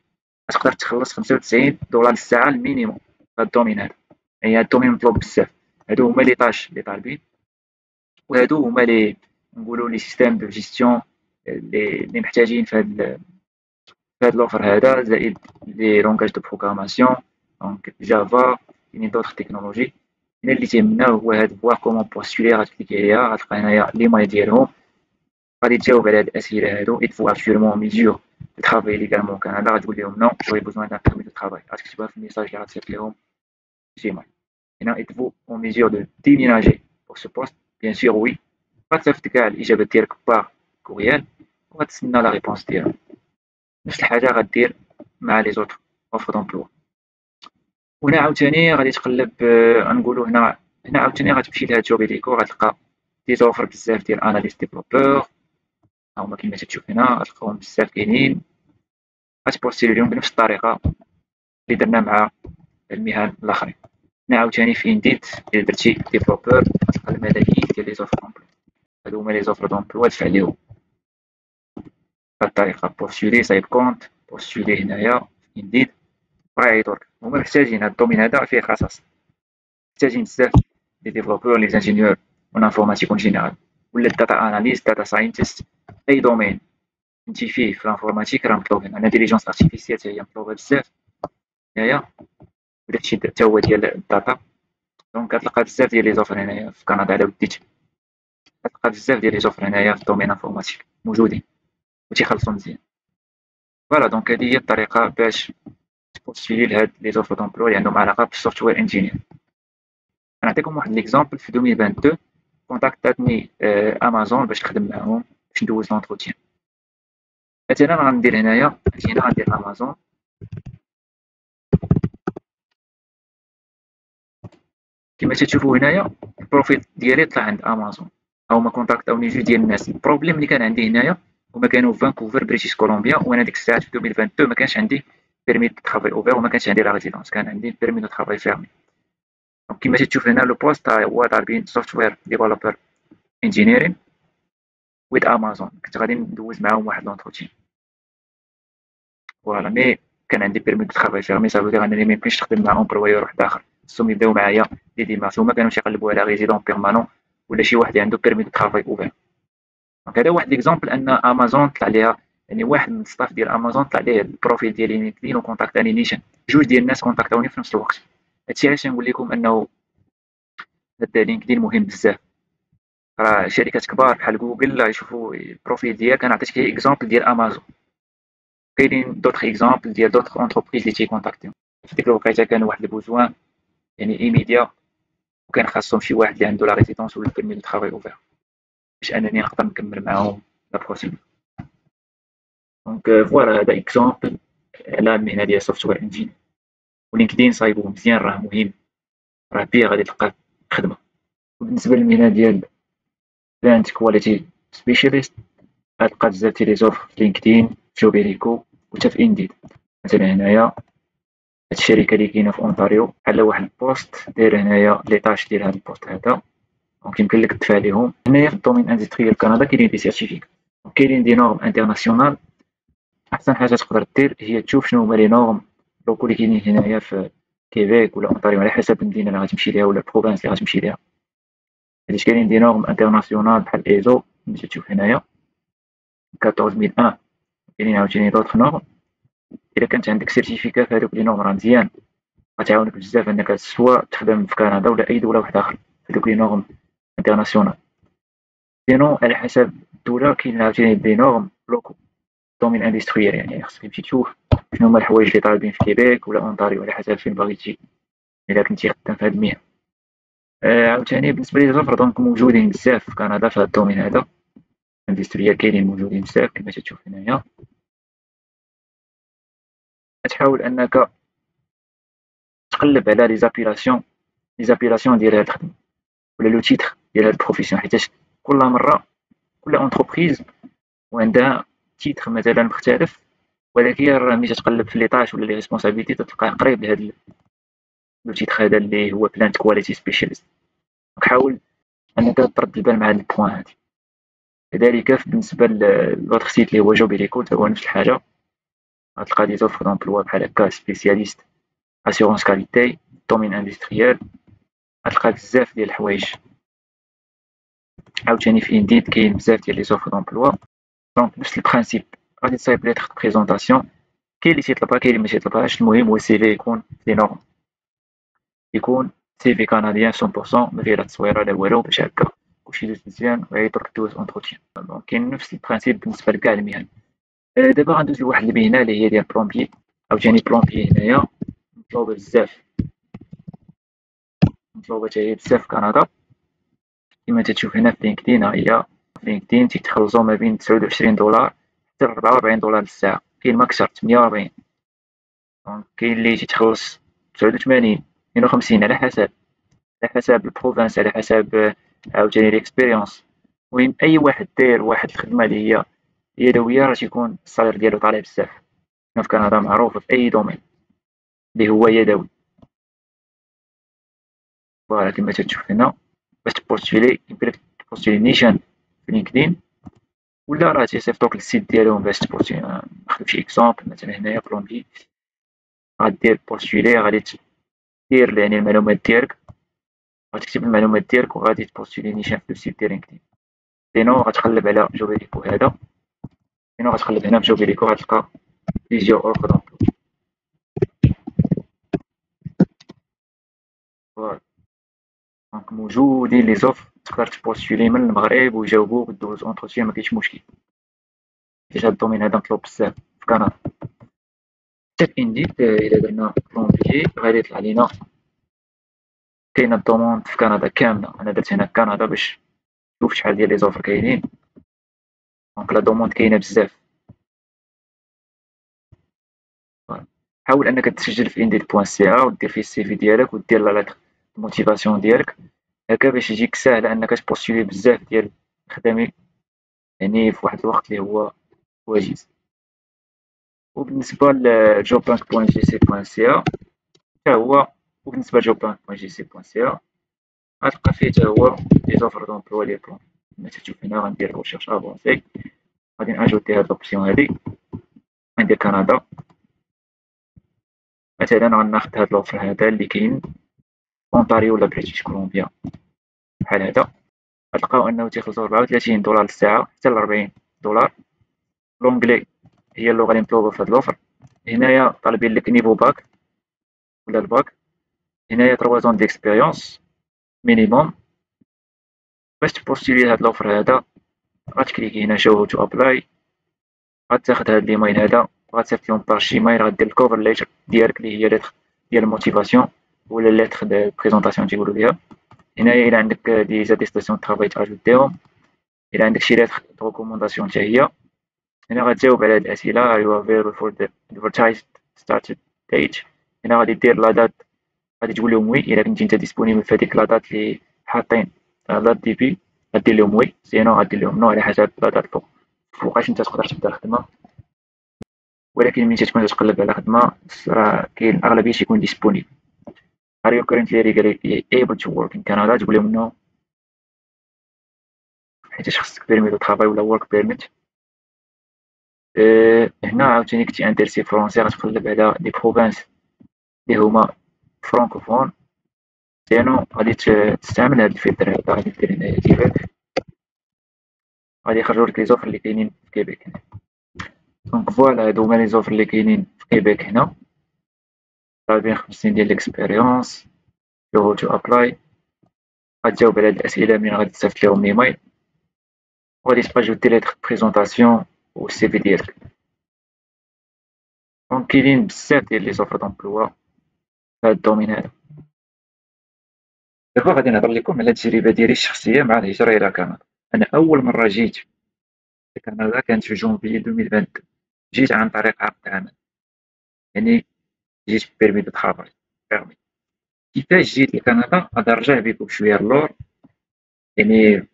تقدر تخلص $95 للساعه المينيموم في هذا الدومين هذا. يعني هذا الدومين مطلوب بزاف. هادو هما لي طاش اللي طالبين، وهادو هما لي نقولوا لي سيستيم دو جيستيون اللي محتاجين في هاد لوفر هذا، زائد لي لونغاج دو بروغراماسيون دونك جافا، كاينين دوطخ تكنولوجي. هنا اللي تيهمنا هو هاد فواغ كومون بوستولي، غتكليكي عليها غتلقى هنايا لي ماي ديالهم، غادي تجاوب على هاد الاسئله هادو. il faut actuellement mesure de travailler légalement au Canada، غتقول لهم نو j'aurais besoin d'un permis de travail، غتكتبها في الميساج اللي غتسيط لهم جيميل. هنا il faut en mesure de déménager pour ce poste، bien sûr oui. غتصيفط كاع الاجابات ديالك باغ كوريال وغتسنى لا ريبونس ديالهم. نفس الحاجه غدير مع لي زوطخ اوفر دومبلوا. وهنا عاوتاني غادي تقلب نقولوا هنا عاوتاني غتمشي لهاد جوب ديكو، غتلقى دي زوفر بزاف ديال اناليست ديفلوبور، هما كيما تشوف هنا غتلقاهم بزاف كاينين. غتبوستيلي لهم بنفس الطريقه اللي درنا مع المهن الاخرين. هنا عاوتاني في انديد الا درتي ديفلوبور غتلقى الملايين ديال لي زوفر دومبلوا. هادو هما لي زوفر دومبلوا دفع ليهم بهاد الطريقه. بوستولي صايب كونت، بوستولي هنايا في انديد وغيعيطوا لك. هما محتاجين هاد الدومين هذا فيه خصائص، محتاجين بزاف لي ديفلوبور لي انجينيور اون انفورماتيك اون جينيرال، ولا داتا اناليست، داتا ساينتست، اي دومين انت فيه في الانفورماتيك راه مطلوبين. الانتيليجنس ارتيفيسيال حتى هي مطلوبه بزاف هنايا، وداكشي حتى هو ديال الداتا. دونك غتلقى بزاف ديال لي زوفر هنايا في كندا. الا وديت غتلقى بزاف ديال لي زوفر هنايا في الدومين انفورماتيك موجودين وتيخلصوا مزيان. فوالا دونك هذه هي الطريقه باش تبوستيلي لهاد لي زوفر دومبلوا اللي عندهم علاقه بالسوفتوير انجينير. نعطيكم واحد ليكزامبل. في 2022 كونتاكتاتني امازون باش نخدم معاهم باش ندوز لونتروتيان. مثلا غندير هنايا غندير امازون، كما تشوفوا هنايا البروفيل ديالي طلع عند امازون. هما كونتاكتاوني جوج ديال الناس. البروبليم اللي كان عندي هنايا هما كانوا في فانكوفر بريتيش كولومبيا، وانا ديك الساعه في 2022 ما كانش عندي بيرمي دو ترافاي اوفير وما كانش عندي لا ريزيدونس، كان عندي بيرمي دو ترافاي فيرمي. دونك كما تشوف هنا لو بوست هو طالبين سوفتوير ديفلوبر انجينيرين ويز امازون. كنت غادي ندوز معاهم واحد لونتروتيان فوالا، مي كان عندي بيرمي دو ترافاي فيرمي، صافي دير انني ميمكنش نخدم مع امبلويور واحد اخر، خصهم يبداو معايا لي ديمارش. هما كانوا تيقلبوا على ريزيدون بيرمانون ولا شي واحد عنده بيرمي دو ترافاي اوفير. دونك هذا واحد ليكزامبل ان امازون طلع ليها، يعني واحد من الستاف ديال امازون طلع ليه البروفيل ديالي لينكدين وكونتاكتاني نيشان. جوج ديال الناس كونتاكتاوني في نفس الوقت. هادشي علاش نقول لكم انه هاد لينكدين مهم بزاف. راه شركات كبار بحال جوجل يشوفوا البروفيل ديالك. انا عطيتك اكزامبل ديال امازون، كاينين دوطخ اكزامبل ديال دوطخ اونتربريز اللي تيكونتاكتيو في ديك الوقيته. كان واحد البوزوان يعني ايميديا، وكان خاصهم شي واحد اللي عنده لا ريزيدونس ولا بيرمي دو ترافاي اوفير باش انني نقدر نكمل معاهم لا بروسيدور. دونك فوالا هذا اكزامبل على المهنه ديال سوفتوير انجينير. ولينكدين صايبو مزيان، راه مهم، راه بيه غادي تلقى خدمه. وبالنسبه للمهنه ديال بلانت كواليتي سبيشاليست. غتلقى بزاف ديال لي زوفر في لينكدين، في جوبيريكو، وحتى في انديد. مثلا هنايا هاد الشركة اللي كاينة في اونتاريو بحال واحد البوست داير هنايا لي طاش ديال هاد البوست هذا، دونك يمكن لك تدفع ليهم. هنايا في الدومين اندستريال كندا كاينين دي سيرتيفيكات، كاينين دي نورم انترناسيونال. احسن حاجة تقدر دير هي تشوف شنو هما لي نورم لوكو اللي كاينين هنايا في كيبيك ولا اونتاريو، على حسب المدينة اللي غتمشي ليها ولا البروفانس اللي غتمشي ليها. حيت كاينين دي نورم انترناسيونال بحال ايزو، ملي تشوف هنايا 14001. كاينين عاوتاني دوطخ نورم. الا كانت عندك سيرتيفيكا في هادوك لي نورم راه مزيان، غتعاونك بزاف انك سواء تخدم في كندا ولا اي دوله واحده اخرى في هادوك لي نورم انترناسيونال. سينو على حسب الدوله كاين عاوتاني دي نورم لوكو دومين اندستريال، يعني خصك تمشي تشوف شنو هما الحوايج اللي طالبين في كيبيك ولا اونتاريو على حسب فين باغي تجي الا كنتي خدام في هاد المهن. عاوتاني بالنسبه لي زوفر دونك موجودين بزاف في كندا في هاد الدومين هذا اندستريال، كاينين موجودين بزاف كما تشوف هنايا. تحاول انك تقلب على لي زابيلاسيون ديال هاد الخدمه ولا لو تيتر ديال هاد البروفيسيون، حيتاش كل مره كل اونتربريز وعندها تيتر مثلا مختلف، ولكن راه ملي تقلب في لي طاش ولا لي ريسبونسابيلتي تلقاه قريب لهاد لو تيتر هذا اللي هو بلانت كواليتي سبيشاليست. حاول انك ترد البال مع هاد البوان هادي. كذلك بالنسبه لوتر سيت اللي هو جوبيليكو هو نفس الحاجه، غتلقى دي زوفر دومبلوا بحال هكا سبيسياليست اسيغونس كاليتي دومين اندستريال، غتلقى بزاف ديال الحوايج. عاوتاني في انديد كاين بزاف ديال لي زوفر دومبلوا. دونك نفس البرانسيب، غادي تصايب ليتر دو بريزونطاسيون، كاين اللي تيطلبها كاين اللي ما تيطلبهاش. المهم هو السي في يكون لي نورم، يكون سي في كنديان 100% ما فيه لا تصويره لا والو، باش هكا كلشي يدوز مزيان ويقدر دوز اونتروتيان. دونك كاين نفس البرانسيب بالنسبه لكاع المهن. دابا غندوز لواحد المهنه اللي هي ديال بلومبي. عاوتاني بلومبي هنايا مطلوبه بزاف، مطلوبه حتى هي بزاف في كندا. كما تتشوف هنا في لينكدين، ها هي في لينكدين تيتخلصوا ما بين 29 دولار حتى 44 دولار للساعه، كاين ما كثر 48. دونك كاين اللي تيتخلص 89 52 على حسب البروفانس، على حسب عاوتاني ليكسبيريونس. المهم اي واحد داير واحد الخدمه اللي هي يدويه راه تيكون الصالير ديالو طالع بزاف. هنا في كندا معروفه في اي دومين اللي هو يدوي. فوالا كما تتشوف هنا باش تبوستولي يمكن لك تبوستولي نيشان في لينكدين، ولا راه تيصيفطوك للسيت ديالهم باش تبوستولي. ناخذ شي اكزومبل مثلا هنايا بلومبي، غادير بوستولي، غادي دير يعني المعلومات ديالك، غتكتب المعلومات ديالك وغادي تبوستولي نيشان في السيت ديال لينكدين. سينو غتقلب على جوبيريكو هذا، سينو غتقلب هنا في جوبيريكو غتلقى فيزيو اوفر دومبلوا. فوالا دونك موجودين لي زوف، تقدر تبوستولي من المغرب ويجاوبوك دوز اونتروتيان، مكاينش مشكل. حيت هاد الدومين هذا مطلوب بزاف في كندا. حتى في انديد الا درنا بلومبيي غادي يطلع لينا كاينه الدوموند في كندا كامله. انا درت هنا كندا باش نشوف شحال ديال لي زوفر كاينين. دونك لا دوموند كاينه بزاف. حاول انك تسجل في indeed.ca ودير فيه السي في ديالك ودير لا لتر موتيفاسيون ديالك، هكا باش يجيك ساهل انك تبوستولي بزاف ديال الخدامي يعني في واحد الوقت اللي هو وجيز. وبالنسبه لجوبانك.gc.ca حتى هو، وبالنسبه لجوبانك.gc.ca غتلقى فيه حتى هو لي زوفر دومبلوا لي بلون. كما تشوف هنا غندير ريشيرش افونسي، غادي ناجوتي هاد لوبسيون هادي، غندير كندا مثلا. غناخد هاد لوفر هذا اللي كاين اونتاريو ولا بريتيش كولومبيا بحال هذا، غتلقاو انه تيخلصوا 34 دولار للساعه حتى ل 40 دولار. لونجلي هي اللغه اللي مطلوبه في هاد لوفر. هنايا طالبين لك نيفو باك ولا الباك. هنايا 3 زون ديكسبيريونس مينيموم. باش تبوستيلي هاد لوفر هذا غتكليكي هنا شو تو ابلاي، غتاخد هاد ليميل هذا غتصيفط لهم باج جيميل، غدير الكوفر ليتر ديالك اللي هي لتر ديال الموتيفاسيون ولا لتر ديال بريزونطاسيون تيقولوا بها. هنايا الا عندك دي زاتيستاسيون طرافاي تاجوتيهم، الا عندك شي لتر دو ريكومونداسيون حتى هي. هنا غتجاوب على هاد الاسئله. you are available for the advertised started date. هنا غادي دير لا دات، غادي تقول لهم وي الا كنتي انت ديسپونيبل في هذيك لا دات اللي حاطين لا دي بي غدير لهم وي، سينو غدير لهم نو على حسب فوقاش انت تقدر تبدا الخدمه. ولكن ملي تكون تقلب على خدمه راه كاين الاغلبيه تيكون ديسپونيبل. Are you currently legally able to work in Canada؟ تقول لهم نو، حيت خصك بيرمي دو طرافاي ولا ورك بيرميت. هنا عاوتاني كنتي انترسي فرونسي غتقلب على دي بروفانس اللي هما فرانكوفون، سينو غادي تستعمل هاد الفلتر هذا، غادي دير هنايا كيباك، غادي يخرجوا لك لي زوفر اللي كاينين في كيبيك هنا. دونك فوالا هادو هما لي زوفر اللي كاينين في كيبيك هنا، طالبين 5 سنين ديال الاكسبيريونس. جو تو ابلاي، غتجاوب على هاد الاسئله من غادي تصيفط لهم ايميل، وغادي تبقى جو دير ليتر بريزونطاسيون و السي في ديالك. دونك كاينين بزاف ديال لي زوفر دومبلوا في هاد الدومين هذا. دابا غادي نهضر لكم على التجربه ديالي الشخصيه مع الهجره الى كندا. انا اول مره جيت لكندا كانت في جونفي 2022، جيت عن طريق عقد عمل، يعني جيت بيرمي دو طرافاي بيرمي. كيفاش جيت لكندا غادي نرجع بكم شويه اللور، يعني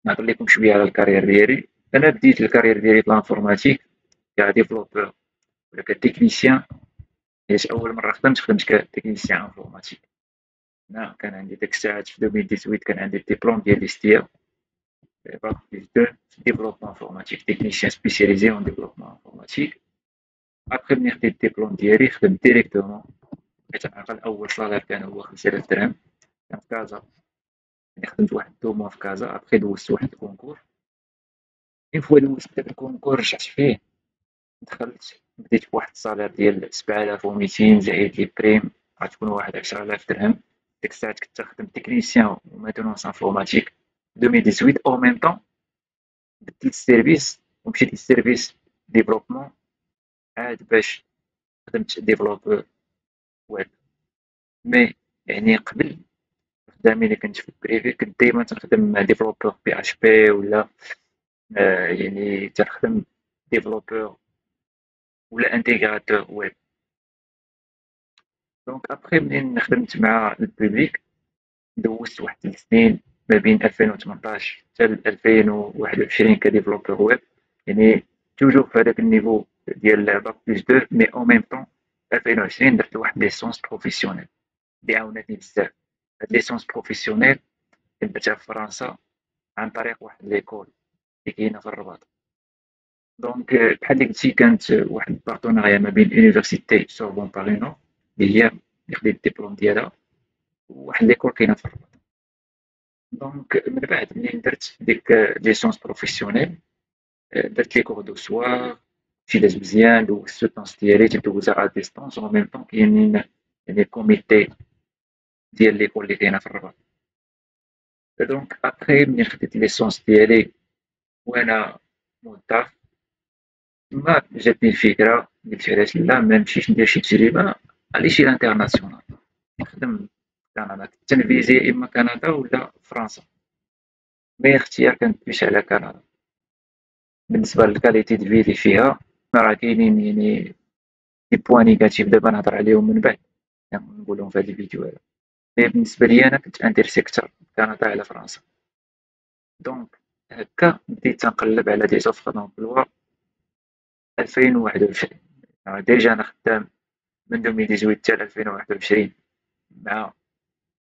نهضر لكم شويه على الكارير ديالي. انا بديت الكارير ديالي في لانفورماتيك كديفلوبور ولا كتكنيسيان، حيت اول مره خدمت كتكنيسيان انفورماتيك. هنا كان عندي ديك الساعات في 2018 كان عندي الدبلوم ديال الاستيا باك بلس 2 في ديفلوبمون انفورماتيك، تكنيسيان سبيسياليزي اون ديفلوبمون انفورماتيك. ابخي ملي خديت الدبلوم ديالي خدمت ديريكتومون، حيت عقل اول صالير كان هو 5000 درهم، كان في كازا. يعني خدمت واحد 2 موا في كازا، ابخي دوزت واحد الكونكور. اون فوا دوزت داك الكونكور رجعت فيه، دخلت بديت بواحد الصالير ديال 7200 زائد لي بريم، غتكون واحد 10000 درهم. ديك الساعات كنت خدم تكنيسيان وميتونونس انفورماتيك 2018. او ميم طون بديت السيرفيس ومشيت للسيرفيس ديفلوبمون عاد باش خدمت ديفلوبور ويب. مي يعني قبل خدامي اللي كنت في البريفي كنت ديما تنخدم مع ديفلوبور بي اش بي ولا يعني تنخدم ديفلوبور ولا انتيغراتور ويب. دونك ابخي منين خدمت مع البوبليك دوزت واحد 3 سنين ما بين 2018 حتى 2021 كديفلوبور ويب، يعني توجور في هذاك النيفو ديال باك بلس 2. مي او ميم طون 2020 درت واحد ليسونس بروفيسيونيل اللي عاونتني بزاف. هاد ليسونس بروفيسيونيل درتها في فرنسا عن طريق واحد ليكول اللي كاينه في الرباط. دونك بحال اللي قلتي كانت واحد البارتناريا ما بين اونيفرسيتي سوربون بارينو اللي هي اللي خديت الدبلوم ديالها وواحد ليكول كاينه في الرباط. دونك من بعد منين درت ديك ليسونس بروفيسيونيل درت لي كور دو سوار، شي داز مزيان، دوزت السوتونس ديالي تندوزها ا ديستونس. و ميم طون كاينين يعني الكوميتي ديال ليكول اللي كاينه في الرباط. دونك ابخي منين خديت ليسونس ديالي وانا موظف، تما جاتني الفكرة قلت علاش لا منمشيش ندير شي تجربة à l'échelle انترناسيونال، نخدم في كندا، كنت تنفيزي إما كندا ولا فرنسا. مي الاختيار كان بليس على كندا بالنسبة للكاليتي دو في اللي فيها. راه كاينين يعني دي بوان نيجاتيف دابا نهضر عليهم من بعد، نقولهم في هاد الفيديو هذا. مي بالنسبة ليا أنا كنت انتريسي كتر بكندا على فرنسا. دونك هكا بديت تنقلب على دي زوفر دومبلوا 2021. ديجا أنا خدام من 2018 حتى 2021 مع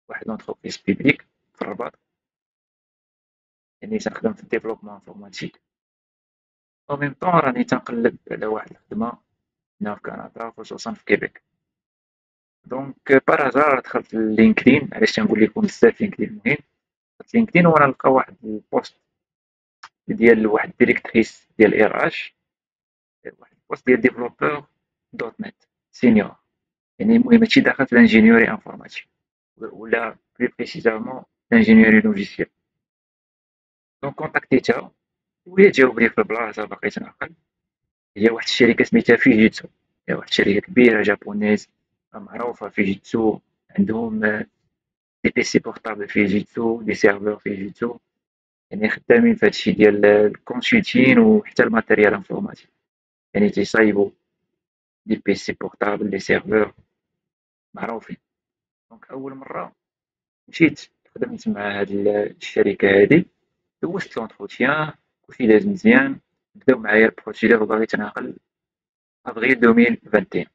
واحد لونتربريز بيبليك في الرباط، يعني تنخدم في الديفلوبمون انفورماتيك. او ميم طون راني تنقلب على واحد الخدمة هنا في كندا خصوصا في كيبيك. دونك بار هازار دخلت لينكدين. علاش تنقول لكم بزاف لينكدين مهم؟ دخلت لينكدين وانا نلقى واحد البوست ديال واحد ديريكتريس ديال ار اش، واحد البوست ديال ديفلوبور دوت نت سينيور، يعني المهم هادشي داخل في الانجينيوري انفورماتيك ولا بلي بريسيزامون الانجينيوري لوجيسيال. دونك كونتاكتيتها وهي جاوبني في البلاصه باقي تنعقل. هي واحد الشركه سميتها فيجيتسو، هي واحد الشركه كبيره جابونيز معروفه فيجيتسو. عندهم دي بيسي بورطابل فيجيتسو، دي سيرفور فيجيتسو، يعني خدامين في هادشي ديال الكونسلتين وحتى الماتيريال انفورماتيك، يعني تيصايبوا دي بيسي بورطابل دي سيرفور معروفين. دونك اول مره مشيت خدمت مع هاد الشركه هادي دوزت لونتروتيان كلشي داز مزيان، بداو معايا البروسيدور وباغي تنعقل افريل 2021.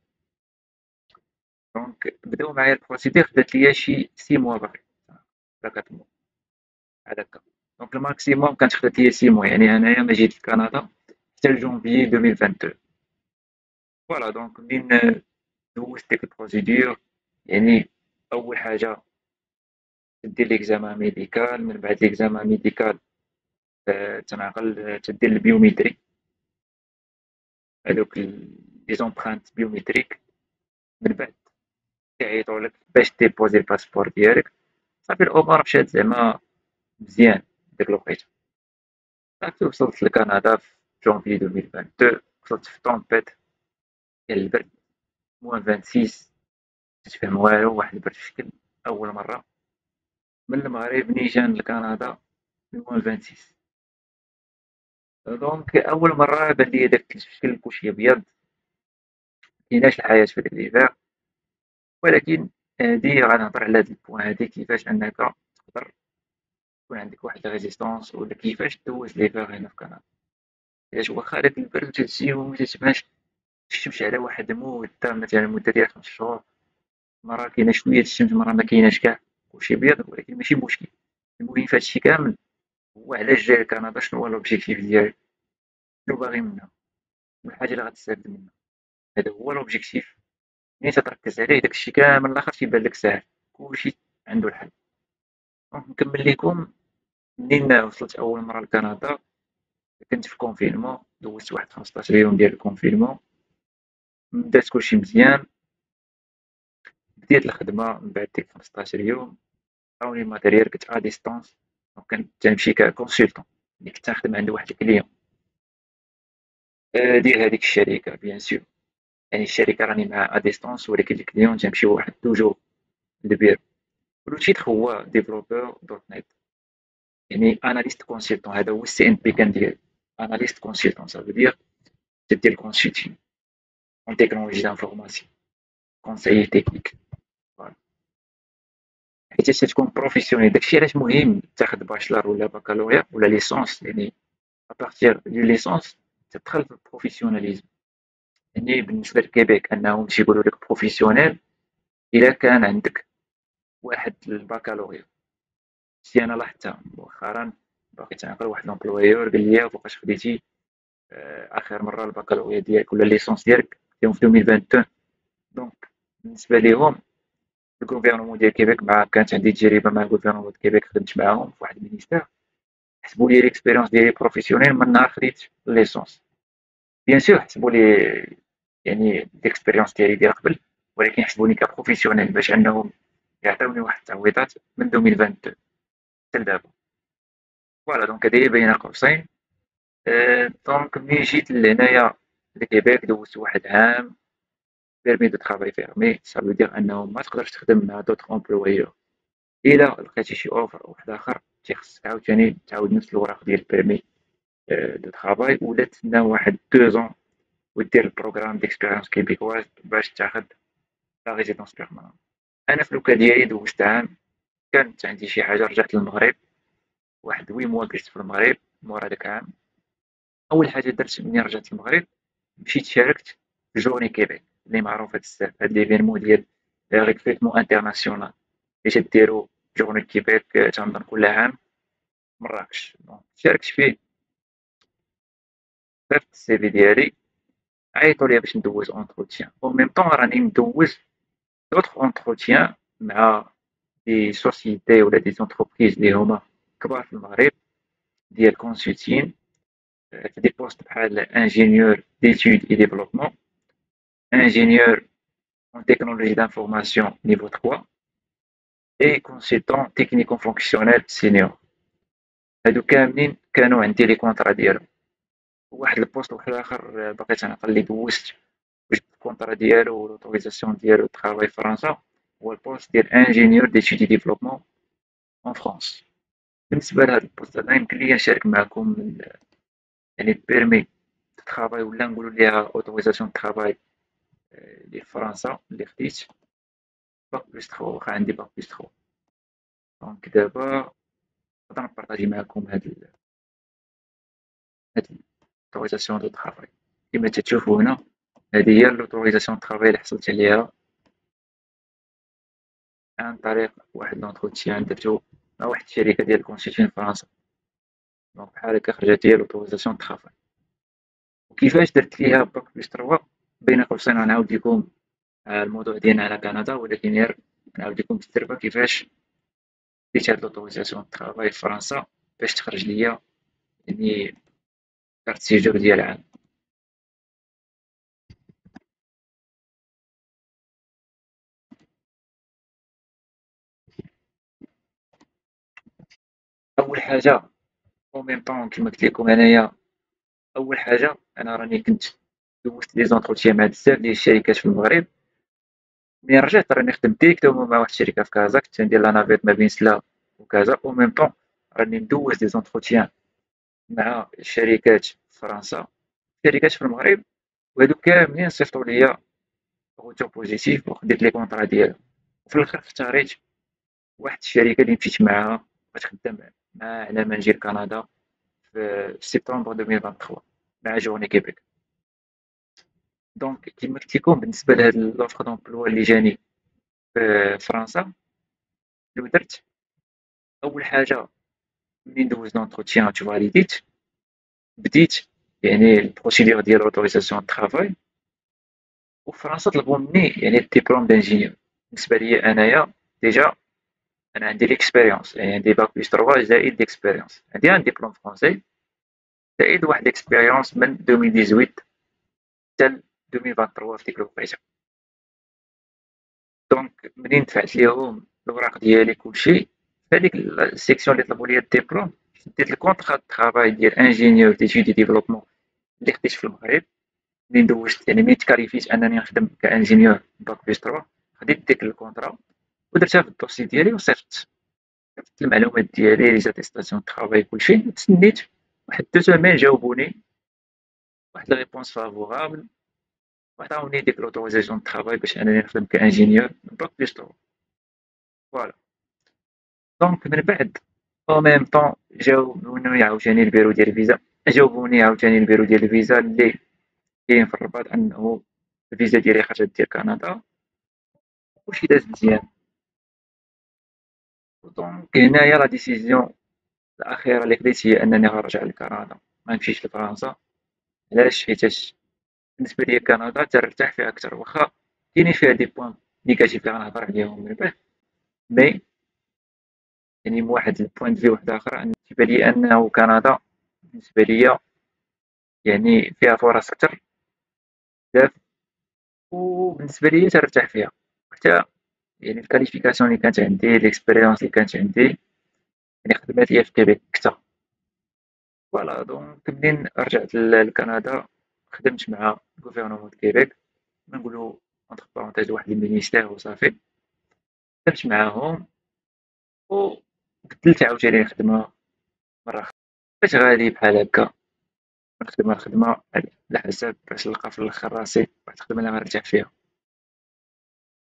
دونك بداو معايا البروسيدور، خدات ليا شي 6 موا باقي ولا 4 موا بحال هكا. دونك الماكسيموم كانت خدات ليا 6 موا، يعني انايا ما جيت لكندا حتى لجونفيي 2022. فوالا دونك منين دوزت ديك البروسيدور، يعني اول حاجه تدير ليكزامان ميديكال، من بعد ليكزامان ميديكال تنعقل تدير البيوميتري، هادوك لي زومبرانت بيوميتريك. من بعد كيعيطولك باش ديبوزي الباسبور ديالك. صافي الأمور مشات زعما مزيان ديك الوقيته. صافي وصلت لكندا في جونفي 2022، وصلت في طومبيت ديال البرد -26، متفهم والو، واحد البرد في الشكل أول مرة من المغرب نيشان لكندا في -26. دونك أول مرة بان ليا داك الشكل كلشي أبيض، مكيناش الحياة في داك ليفير. ولكن هادي غنهضر على هاد البوان هادي، كيفاش أنك تقدر يكون عندك واحد الريزيستونس، ولا كيفاش دوز ليفير هنا في كندا. حيت واخا داك البرد وتجي ومتتبانش الشمس على واحد المدة، مثلا مدة ديال 5 شهور، مرة كاينة شوية الشمس، مرة مكايناش كاع، كلشي بيض، ولكن ماشي مشكل. المهم في هادشي كامل هو علاش جاي لكندا، شنو هو لوبجيكتيف ديالك، شنو باغي منها، والحاجة اللي غتستافد منها. هذا هو لوبجيكتيف. ملي تتركز عليه داكشي كامل الآخر تيبان لك ساهل، كلشي عندو الحل. دونك نكمل ليكم. منين وصلت أول مرة لكندا، كنت في الكونفينمون، دوزت واحد 15 يوم ديال الكونفينمون. بدات كلشي مزيان، بديت الخدمة من بعد ديك 15 يوم. عطاوني الماتيريال، كنت ا ديستونس، دونك كنت تنمشي ككونسلتون، ملي كنت نخدم عند واحد الكليون ديال هاديك الشركة بيان سور. يعني الشركة راني معاها ا ديستونس، ولكن الكليون تنمشي واحد 2 جور للبيرو. ولو تيتر هو ديفلوبور دوت نت، يعني اناليست كونسلتون، هذا هو السي ان بي كان ديالي. اناليست كونسلتون صافي دير تدير كونسلتين اون تكنولوجي دانفورماسيون، كونسايي تكنيك. فوالا حيتاش تكون بروفيسيونيل، داكشي علاش مهم تاخد باشلر ولا بكالوريا ولا ليسونس، يعني ابارتيغ دو ليسونس تدخل في البروفيسيوناليزم. يعني بالنسبة لكيبيك أنهم تيقولوا لك بروفيسيونيل إلا كان عندك واحد البكالوريا. شتي أنا لاحظتها مؤخرا، باقي تنعقل واحد لومبلويور قال لي فوقاش خديتي آخر مرة البكالوريا ديالك ولا الليسونس ديالك، قلت لهم في 2022. دونك بالنسبة ليهم الغوفرنمون ديال كيبيك، مع كانت عندي تجربة مع الغوفرنمون ديال كيبيك، خدمت معاهم في واحد المينيستير، حسبوا لي ليكسبيريونس ديالي بروفيسيونيل من نهار خديت الليسونس. بيان سور حسبوا لي يعني ليكسبيريونس ديالي ديال قبل، ولكن حسبوني كبروفيسيونيل باش انهم يعطيوني واحد التعويضات من 2022 حتى لدابا. فوالا دونك هذه هي بين قوسين. دونك ملي جيت لهنايا لكيبيك دوزت واحد عام بيرمي دو ترافاي فيرمي، صافي دير انه ما تقدرش تخدم مع دوطخ امبلويور الا لقيتي شي اوفر واحد اخر، تيخصك عاوتاني تعاود نفس الوراق ديال البيرمي دو ترافاي، ولا تسنى واحد 2 ans ودير البروغرام ديكسبيريونس كيبيكواز باش تاخد لا ريزيدونس بيرمانون. انا في لوكا ديالي دوزت عام، كانت عندي شي حاجه، رجعت للمغرب واحد 8 موا جلست في المغرب مورا داك العام. اول حاجه درت ملي رجعت للمغرب، مشيت شاركت في جورني كيبيك اللي معروفه بزاف، هاد ليفينمون ديال ريكروتمون انترناسيونال اللي تديرو جورني كيبيك تنظن كل عام مراكش. شاركت فيه، صيفط السي في ديالي، عيطوا لي باش ندوز اونتروتيان، او ميم طون راني ندوز دوطخ اونتروتيان مع دي سوسيتي ولا دي زونتربريز اللي هما كبار في المغرب ديال كونسلتين، في دي بوست بحال انجينيور ديتود اي ديفلوبمون، ingénieur en technologie d'information niveau 3 et consultant technico-fonctionnel senior. هادو كاملين كانوا عندي لي كونطرا ديالهم. واحد البوست واحد اخر باقي تنعقل اللي دوزت وجبت الكونطرا ديالو ولوتوريزاسيون ديالو ترافاي في فرنسا، هو البوست ديال انجينيور ديتودي ديفلوبمون اون فرانس. بالنسبه لهاد البوست هذا يمكن ليا نشارك معكم يعني بيرمي ترافاي ولا نقولوا ليها اوتوريزاسيون ترافاي ديال فرنسا اللي خديت باك بلس 3، واخا عندي باك بلس 3. دونك دابا نقدر نبارطاجي معاكم هاد لوتوريزاسيون دو طرافاي. كيما تتشوفو هنا هادي هي لوتوريزاسيون دو طرافاي اللي حصلت عليها عن طريق واحد لونتروتيان درتو مع واحد الشركة ديال الكونسلتين في فرنسا. دونك بحال هكا خرجت هي لوتوريزاسيون دو طرافاي. وكيفاش درت فيها باك بلس 3 بين قوسين غنعاود لكم الموضوع ديالنا على كندا، ولكن غير نعاود لكم بالتربة كيفاش ديت هاد لوتوريزاسيون دو طرافاي في فرنسا باش تخرج ليا يعني كارت سيجور ديال عام. أول حاجة أو ميم طون كيما قلت لكم أنايا، أول حاجة أنا راني كنت دوزت لي زونتروتيان مع بزاف ديال الشركات في المغرب. ملي رجعت راني خدمت ديريكتومون مع واحد الشركة في كازا، كنت ندير لا نافيت ما بين سلا وكازا، أو ميم طون راني ندوز دي زونتروتيان مع الشركات في فرنسا، شركات في المغرب، وهادو كاملين صيفطو ليا روتور بوزيتيف وخديت لي كونطرا ديالهم. وفي الآخر اختاريت واحد الشركة اللي مشيت معاها بغيت خدام معاها على ما نجي لكندا في سبتمبر 2023 مع جورني كيبيك. دونك كيما قلت لكم بالنسبة لهاد لوفر دومبلوا اللي جاني في فرنسا، شنو درت؟ أول حاجة منين دوزت لونتروتيان تفاليديت، بديت يعني البروسيدور ديال لوتوريزاسيون دو طرافاي. وفي فرنسا طلبوا مني يعني الدبلوم دانجينيور. بالنسبة ليا أنايا ديجا أنا عندي ليكسبيريونس، يعني عندي باك بلس 3 زائد ليكسبيريونس، عندي ان ديبلوم فرونسي زائد واحد ليكسبيريونس من 2018 حتى 2023 في ديك الوقيته. دونك منين دفعت ليهم الأوراق ديالي كلشي، في هاديك السيكسيون اللي طلبوا ليا الدبلوم شديت الكونطرا دو طرافاي ديال انجينيور ديتود دي ديفلوبمون اللي خديت في المغرب. منين دوزت يعني منين تكاليفيت أنني نخدم كانجينيور باك بلس 3، خديت ديك الكونطرا ودرتها في الدوسي ديالي وصيفط المعلومات ديالي لي زاتيستاسيون دو طرافاي كلشي، وتسنيت واحد 2 سيمين جاوبوني واحد لا ريبونس فافورابل وعطاوني ديك لوتوريزاسيون دو طرافاي باش انني نخدم كانجينيور باك بلس 3. فوالا. دونك من بعد او ميم طون جاوبوني عاوتاني البيرو ديال الفيزا، جاوبوني عاوتاني البيرو ديال الفيزا اللي كاين في الرباط انه الفيزا ديالي خرجت ديال كندا وكلشي داز مزيان. دونك هنايا لا ديسيزيون الأخيرة اللي خديت هي أنني غنرجع لكندا منمشيش لفرنسا. علاش؟ حيتاش بالنسبة ليا كندا تنرتاح فيها أكتر، واخا كاينين فيها دي بوان نيجاتيف اللي غنهضر عليهم من بعد، مي يعني من واحد البوان دو في واحد آخر أن كيبان ليا أنه كندا بالنسبة ليا يعني فيها فرص أكتر بزاف، وبالنسبة ليا تنرتاح فيها. حتى يعني الكاليفيكاسيون اللي كانت عندي، ليكسبيريونس اللي كانت عندي، يعني خدمات ليا في كيبيك كتا. فوالا. دونك منين رجعت لكندا خدمت مع الغوفرنمون د كيبيك، نقولو اونتر بارونتيز واحد المينيستير وصافي. خدمت معاهم وبدلت عاوتاني الخدمة مرة أخرى، بقيت غادي بحال هكا من خدمة لخدمة على حساب باش نلقى في الآخر راسي واحد الخدمة اللي غنرتاح فيها.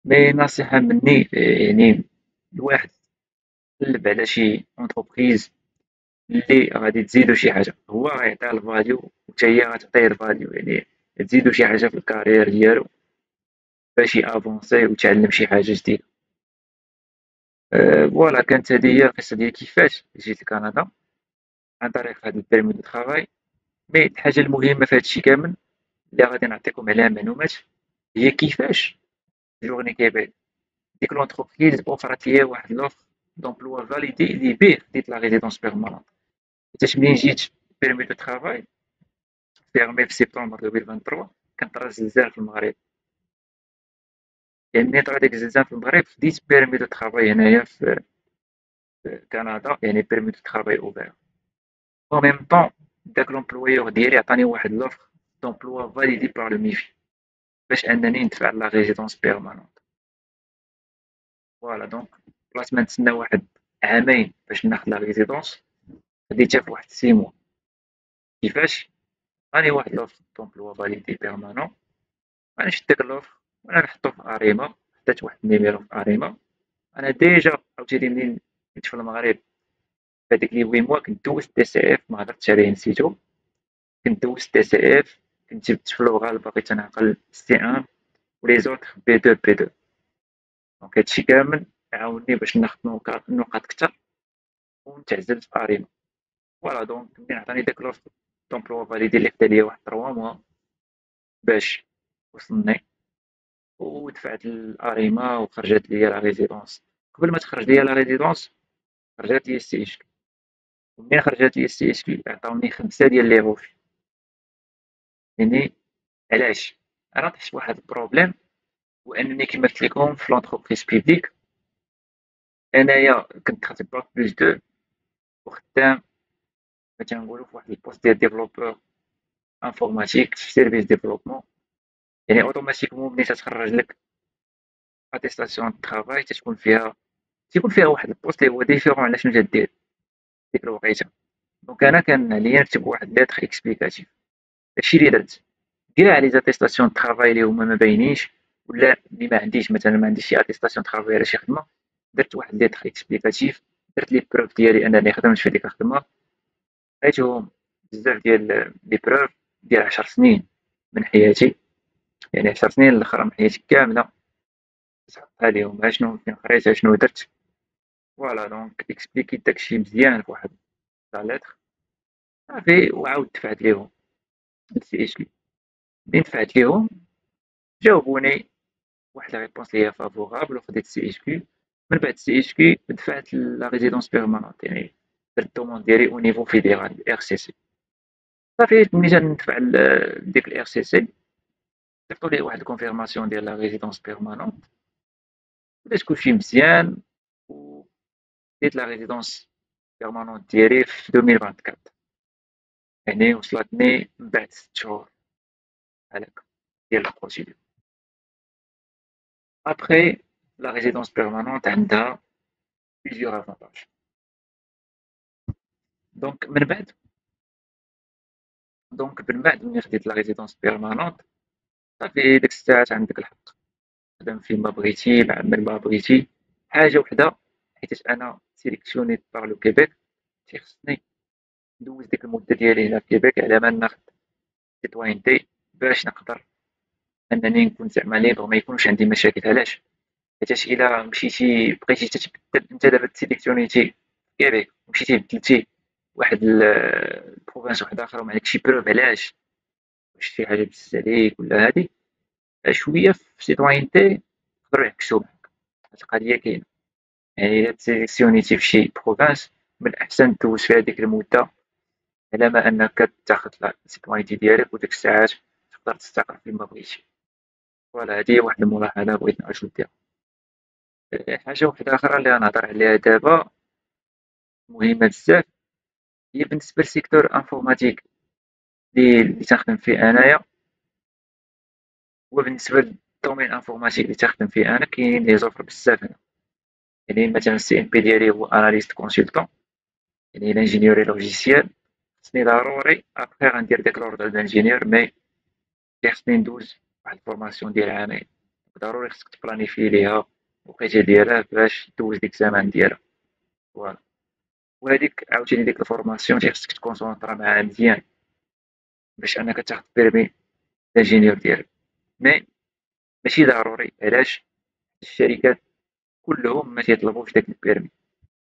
مي نصيحة مني يعني الواحد يقلب على شي اونتربريز اللي غادي تزيدو شي حاجة، هو غيعطيه الفاليو وتا هي غتعطيه الفاليو، يعني تزيدو شي حاجة في الكارير ديالو باش يافونسي ويتعلم شي حاجة جديدة. فوالا كانت هذه هي القصة ديال كيفاش جيت لكندا عن طريق هاد البيرمي دو ترافاي. مي الحاجة المهمة في هادشي كامل اللي غادي نعطيكم عليها معلومات هي كيفاش جورني كيبيك ديك لونتربريز اوفرات ليا واحد لوفر دومبلوا فاليدي اللي بيه خديت لا ريزيدونس بيرمانونت. حيتاش منين جيت بيرمي دو ترافاي فيرمي في سبتمبر 2023 كان طرا الزلزال في المغرب، يعني ملي طرا داك الزلزال في المغرب خديت بيرمي دو ترافاي هنايا في كندا، يعني بيرمي دو ترافاي اوفير. او ميم طون داك لومبلويور ديالي عطاني واحد لوفر دومبلوا فاليدي بار لو ميفي باش انني ندفع لا ريزيدونس بيرمانونت. فوالا. دونك بلاص ما نتسنى واحد عامين باش ناخد لا ريزيدونس خديتها في واحد 6 موا. كيفاش؟ عطاني واحد لوفر دومبلوا فاليدي بيرمانون، انا شدت داك اللوفر وانا نحطو في اريما، حطيت واحد النيميرو في اريما. انا ديجا عاوتاني منين كنت في المغرب فهاديك لي 8 موا كنت دوزت دي سي اف، ما هضرتش عليه نسيتو، كنت دوزت دي سي اف، كنت جبت في اللغة اللي باغي تنعقل سي ان ولي زوطخ بي دو بي دو. دونك هادشي كامل عاوني باش ناخد نقاط كتر ونتعزل في اريما. فوالا دونك ملي عطاني داك لوفر دومبلوا فاليدي اللي خدا ليا واحد 3 موا باش وصلني، ودفعت لاريما وخرجت ليا لا ريزيدونس. قبل ما تخرج ليا لا ريزيدونس خرجت ليا السي اتش كي، ومنين خرجت ليا السي اتش كي عطاوني 5 ديال لي غوفي. يعني علاش؟ انا طحت فواحد البروبليم، هو انني كيما قلت لكم في لونتربريز بيبليك انايا كنت خدت باك بلس 2 وخدام كما تنقولوا في واحد البوست ديال ديفلوبور انفورماتيك في سيرفيس ديفلوبمون. يعني اوتوماتيكمون ملي تتخرج لك اتيستاسيون دو طرافاي تيكون فيها واحد البوست اللي هو ديفيرون على شنو تدير ديك الوقيته. دونك انا كان عليا نكتب واحد ليتر اكسبليكاتيف. داكشي اللي درت، كاع لي زاتيستاسيون دو طرافاي اللي هما ما باينينش، ولا اللي ما عنديش مثلا ما عنديش شي اتيستاسيون دو طرافاي على شي خدمه، درت واحد ليتر اكسبليكاتيف، درت لي بروف ديالي انني خدمت في ديك الخدمه، عطيتهم بزاف ديال لي بروف ديال 10 سنين من حياتي، يعني 10 سنين الاخرى من حياتي كامله تحطها ليهم اشنو فين قريت اشنو درت. فوالا دونك اكسبليكيت داكشي مزيان في واحد لا لتر صافي، وعاود دفعت ليهم السي اتش كي. منين دفعت ليهم جاوبوني واحد لا ريبونس لي هي فافورابل وخديت السي اتش كي. من بعد السي اتش كي دفعت لا ريزيدونس بيرمانونت، يعني درت الدوموند ديالي او نيفو فيدرال ار سي سي. صافي ملي جندفع ديك الار سي سي صيفطوا لي واحد الكونفيرماسيون ديال لا ريزيدونس بيرمانونت، بدات كلشي مزيان وديت لا ريزيدونس بيرمانونت ديالي في 2024. يعني وصلتني من بعد 6 شهور هذاك ديال البروسيدور. ابخي لا ريزيدونس بيرمانونت عندها بليزيور افونتاج. دونك من بعد ملي خديت لا ريزيدونس بيرمانونت صافي ديك الساعات عندك الحق تخدم فين ما بغيتي بعمل ما بغيتي. حاجه وحده حيت انا سيليكسيونيت بار لو كيبيك، تيخصني ندوز ديك المده ديالي هنا في كيبيك على ما ناخد سيتوينتي باش نقدر انني نكون زعما ليبر ما يكونش عندي مشاكل. علاش؟ حيتاش الا مشيتي بقيتي تتبدل انت دابا تسيليكسيونيتي في كيبيك ومشيتي بدلتي واحد البروفانس واحد اخر وما عندكش شي بروف علاش، واش شي حاجه دزت عليك ولا هادي، شويه في سيتوينتي يقدروا يعكسوا معاك. هاد القضيه كاينه، يعني الا تسيليكسيونيتي في شي بروفانس من الاحسن دوز فيها ديك المده على ما انك تاخذ السيتوينتي ديالك وديك الساعات تقدر تستقر فين ما بغيتي. فوالا هادي هي واحد الملاحظه بغيت نعاود. حاجة وحدة أخرى اللي غنهضر عليها دابا مهمة بزاف هي بالنسبة لسيكتور انفورماتيك اللي تنخدم فيه أنايا، وبالنسبة للدومين انفورماتيك اللي تنخدم فيه أنا كاينين لي زوفر بزاف هنا. يعني مثلا السي ام بي ديالي هو اناليست كونسلتون، يعني لانجينيوري لوجيسيال. خصني ضروري ابخي غندير ديك لوردر دانجينيور مي خصني ندوز واحد الفورماسيون ديال عامين، ضروري خصك تبلانيفي ليها الوقيته ديالها باش دوز ديكزامان ديالها. فوالا وهاديك عاوتاني ديك الفورماسيون خصك تكونسونطرا معاها مزيان باش انك تاخد بيرمي الانجينيور ديالك. مي ماشي ضروري. علاش؟ الشركات كلهم ما تيطلبوش داك البيرمي،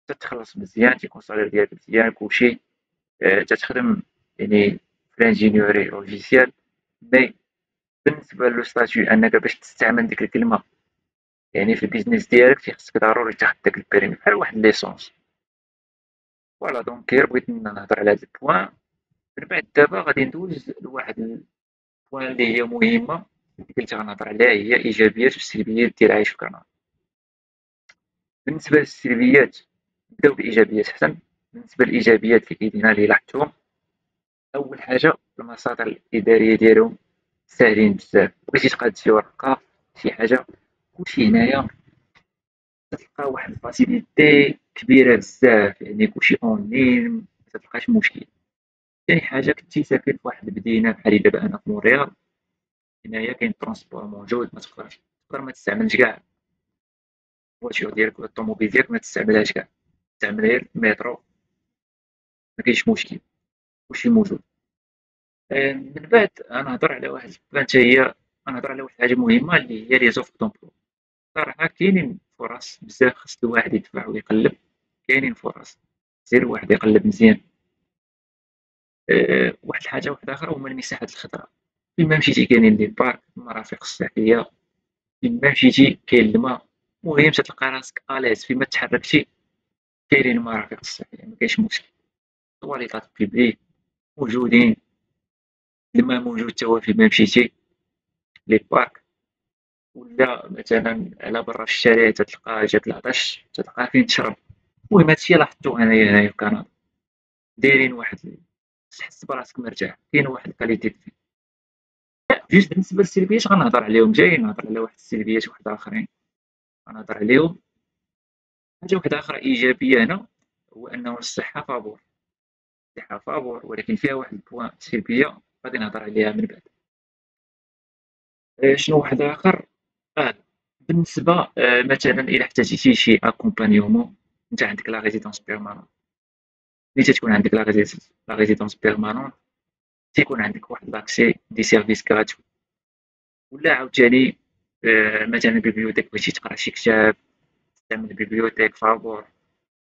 تتخلص مزيان تيكون الصالير ديالك مزيان كلشي. تتخدم يعني في الانجينيوري لوجيسيال. مي بالنسبه لو ستاتيو انك باش تستعمل ديك الكلمه يعني في البيزنس ديالك خصك ضروري تاخد داك البيرمي بحال واحد ليسونس. فوالا دونك غير بغيت نهضر على هاد البوان. من بعد دابا غادي ندوز لواحد البوان اللي هي مهمه قلت غنهضر عليها، هي ايجابيات والسلبيات ديال العيش في كندا. بالنسبه للسلبيات نبداو بالايجابيات احسن. بالنسبه للايجابيات اللي كاينين اللي لاحظتهم، اول حاجه المصادر الاداريه ديالهم ساهلين بزاف. بغيتي تقاد شي ورقه شي حاجه كلشي هنايا تلقى واحد الفاسيليتي كبيره بزاف، يعني كلشي اون لين ما تلقاش مشكل. ثاني حاجه كنتي ساكن في واحد المدينه بحال دابا انا في مونريال، هنايا كاين الترونسبور موجود، ما تقدر ما تستعملش كاع الفواتور ديالك ولا الطوموبيل ديالك، ما تستعملهاش كاع، تستعمل غير المترو ما كاينش مشكل، كلشي موجود. من بعد غنهضر على واحد البوان هي، غنهضر على واحد الحاجة مهمة اللي هي لي زوفر دومبلوا. صراحة كاينين فرص بزاف، خاص الواحد يدفع ويقلب، كاينين فرص، سير الواحد يقلب مزيان. واحد الحاجة واحدة أخرى هما المساحات الخضراء، فين ما مشيتي كاينين لي بارك، المرافق الصحية، فين ما مشيتي كاين الماء، المهم تتلقى راسك ألاز فين ما تحركتي، كاينين المرافق الصحية مكاينش مشكل، الطواليطات بيبليك موجودين، الماء موجود تا هو فين ما مشيتي، لي بارك. ولا مثلا على برا في الشارع تتلقى جات العطش تتلقى فين تشرب. المهم هادشي لاحظتو انايا هنايا في كندا، دايرين واحد تحس براسك مرتاح، كاين واحد الكاليتي دو في. جوست بالنسبة للسلبيات غنهضر عليهم، جاي نهضر على واحد السلبيات واحد اخرين غنهضر عليهم. حاجة واحدة أخرى إيجابية هنا هو أنه الصحة فابور، الصحة فابور، ولكن فيها واحد البوان سلبية غادي نهضر عليها من بعد. شنو واحد آخر؟ آه بالنسبة مثلا إلا احتاجيتي شي أكومبانيومون، أنت عندك لا ريزيدونس بيرمانون، ملي تتكون عندك لا ريزيدونس بيرمانون تيكون عندك واحد لاكسي دي سيرفيس غراتوي. ولا عاوتاني مثلا بيبليوتيك بغيتي تقرا شي كتاب تعمل بيبليوتيك فابور،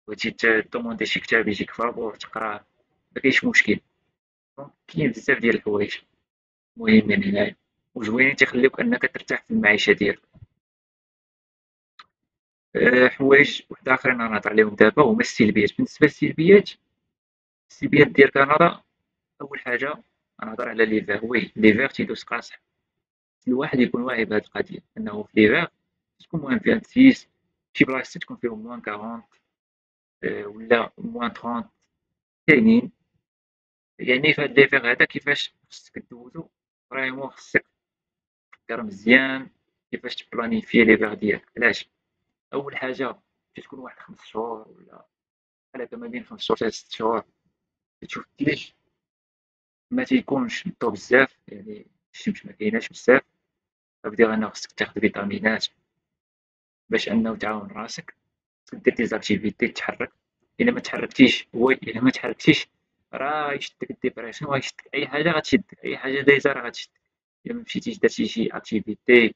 بغيتي دوموندي شي كتاب يجيك فابور تقراه، مكاينش مشكل. دونك كاين بزاف ديال الحوايج مهمين هنايا وزوينين تيخليوك أنك ترتاح في المعيشة ديالك. حوايج واحد آخرين غنهضر عليهم دابا هما السلبيات. بالنسبة للسلبيات، السلبيات ديال كندا، أول حاجة غنهضر على ليفير. وي ليفير تيدوز قاصح، الواحد يكون واعي بهاد القضية أنه في ليفير تكون موان 26، شي بلايص تكون فيهم موان 40 ولا موان 30 كاينين. يعني في هاد ليفير هذا كيفاش خصك دوزو، فريمون خصك تفكر مزيان كيفاش تبلانيفي ليفير ديالك. علاش؟ أول حاجة تكون واحد 5 شهور ولا بحال هكا ما بين 5 شهور حتى 6 شهور كتشوف الثلج، ما تيكونش نضو بزاف، يعني الشمس ما كايناش بزاف. فبدير أنه خصك تاخد فيتامينات باش أنه تعاون راسك، خصك دير دي زاكتيفيتي تحرك. إلا ما تحركتيش إلا ما تحركتيش راه يشدك الديبرسيون، غيشدك أي حاجة غتشدك، أي حاجة دايزة راه غتشدك. إلا ما مشيتيش درتي شي أكتيفيتي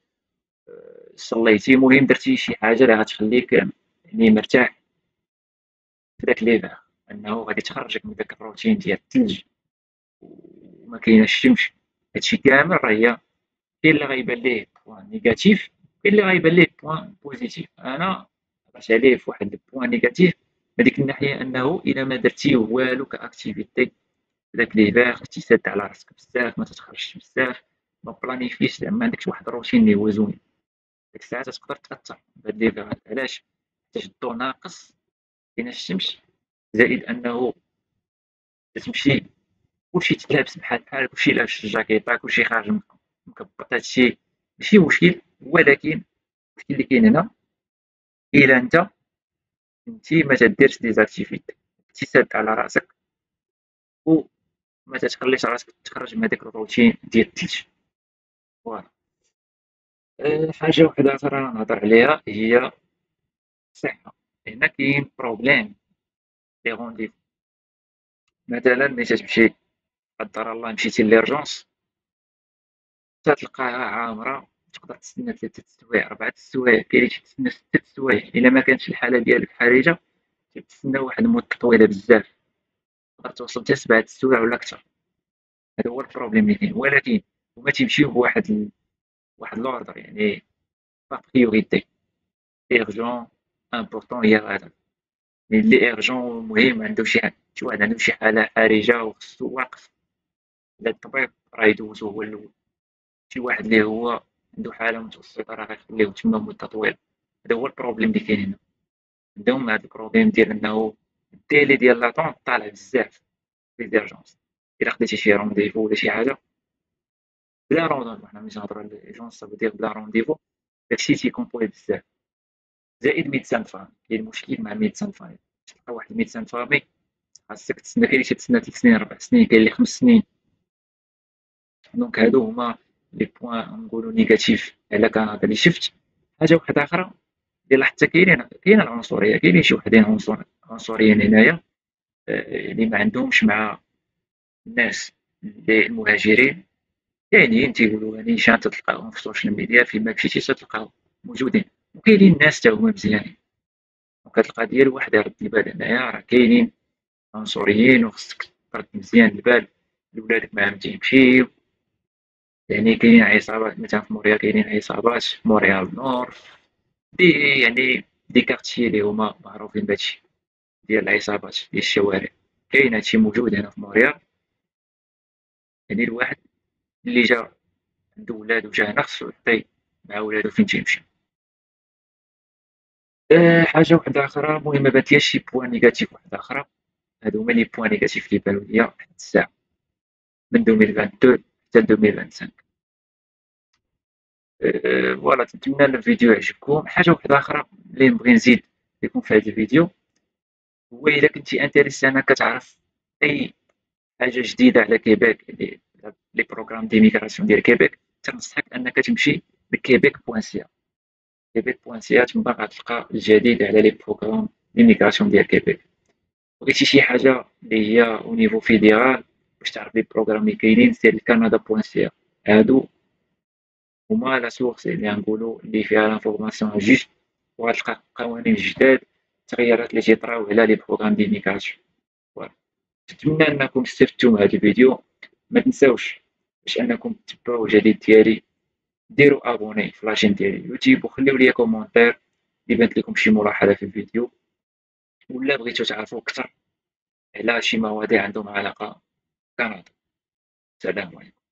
صليتي، المهم درتي شي حاجة اللي غتخليك يعني مرتاح في داك ليفر، أنه غادي تخرجك من داك الروتين ديال الثلج وما كايناش الشمس. هادشي كامل راه هي كاين اللي غيبان ليه بوان نيجاتيف، كاين اللي غيبان ليه بوان بوزيتيف. أنا هضرت عليه في واحد البوان نيجاتيف من ديك الناحية أنه إلا ما درتي والو كأكتيفيتي في داك ليفر تيسد على راسك بزاف، ما تتخرجش بزاف، ما بلانيفيش، زعما ما عندكش واحد الروتين اللي هو زوين. ديك الساعة تقدر تأثر بهاد ليفر هذا. علاش؟ حيتاش الضو ناقص، مكايناش الشمس، زائد أنه تتمشي كلشي تلابس بحال كلشي لابس الجاكيطة، كلشي خارج مكبط. هادشي ماشي مشكل، ولكن المشكل اللي كاين هنا إلا انتي ما تديرش دي زاكتيفيتي تساد على راسك وما تتخليش راسك تخرج من هذاك الروتين ديال الثلج. فوالا. حاجة وحدة أخرى نهضر عليها هي الصحة. هنا كاين بروبليم لي رونديفو. مثلا ملي تتمشي قدر الله مشيتي ليرجونس تتلقاها عامرة، تقدر تستنى 3 السوايع 4 السوايع، كاين اللي تيتسنى 6 السوايع. إلا ما كانتش الحالة ديالك حرجة تتسنى واحد المدة طويلة بزاف، تقدر توصل حتى 7 السوايع ولا أكثر. هذا هو البروبليم اللي كاين. ولكن هما تيمشيو بواحد واحد لوردر، يعني با بريوريتي، ايرجون امبورطون هي هذا اللي ايرجون مهم، عنده شي واحد عنده شي حالة حرجة وخصو واقف عند الطبيب راه يدوزو هو الأول. شي واحد اللي هو عنده حالة متوسطة راه غيخليوه تما مدة طويلة. هذا هو البروبليم اللي كاين هنا. عندهم هاد البروبليم ديال أنه الديلي ديال لاطون طالع بزاف في ليزيرجونس. إلا خديتي شي رونديفو ولا شي حاجة بلا رونديفو، حنا ملي تنهضرو على ليرجونس صافي دير بلا رونديفو، داكشي تيكون طويل بزاف. زائد ميدسان فامي، كاين مشكل مع ميدسان فامي. تلقى واحد الميدسان فامي خاصك تسنى، كاين اللي تيتسنى 3 سنين 4 سنين، كاين اللي 5 سنين. دونك هادو هما لي بوان نقولو نيجاتيف على كندا اللي شفت. حاجة واحدة أخرى اللي لاحظتها كاينة العنصرية، كاينين شي وحدين عنصريين هنايا. اللي ما عندهمش مع الناس اللي المهاجرين كاينين تيقولوا نيشان تلقاهم في السوشيال ميديا فيما مشيتي تلقاهم موجودين، وكاينين ناس تا هما مزيانين. دونك هاد القضية الواحد يرد البال هنايا راه كاينين عنصريين وخصك ترد مزيان البال لولادك معاهم تيمشيو. يعني كاينين عصابات مثلا في موريال، كاينين عصابات في موريال نور، دي يعني دي كارتيي اللي هما معروفين بهادشي ديال العصابات ديال الشوارع. كاين هادشي موجود هنا في موريال. يعني الواحد اللي جا عنده ولاد وجا هنا خصو يعطي مع ولادو فين تيمشي. حاجة وحدة أخرى مهمة بانت ليا، شي بوان نيجاتيف واحد أخرى. هادو هما لي بوان نيجاتيف لي بانو ليا واحد الساعة من 2022 حتى 2025. فوالا، نتمنى الفيديو يعجبكم. حاجة وحدة أخرى اللي نبغي نزيد لكم في هاد الفيديو، هو إلا كنتي انتريسي أنك تعرف أي حاجة جديدة على كيبيك، لي بروغرام ديميغراسيون ديال كيبيك، تنصحك أنك تمشي لكيبيك.ca. كيبيك.ca تما غتلقى الجديد على لي بروغرام ديميغراسيون ديال كيبيك. بغيتي شي حاجة اللي هي أو نيفو فيدرال باش تعرف لي بروغرام لي كاينين، سير لكندا.ca. هادو هما لا سورس اللي غنقولو اللي فيها لانفورماسيون جوست، وغتلقى قوانين جداد، التغييرات اللي تيطراو على لي بروغرام ديميغراسيون. فوالا، نتمنى أنكم استفدتوا من هاد الفيديو. ما تنساوش باش أنكم تتبعوا الجديد ديالي ديروا ابوني في لاشين ديالي يوتيوب، وخليو لي كومونتير اللي بانت لكم شي ملاحظة في الفيديو، ولا بغيتو تعرفوا أكثر على شي مواضيع عندهم علاقة بكندا. سلام عليكم.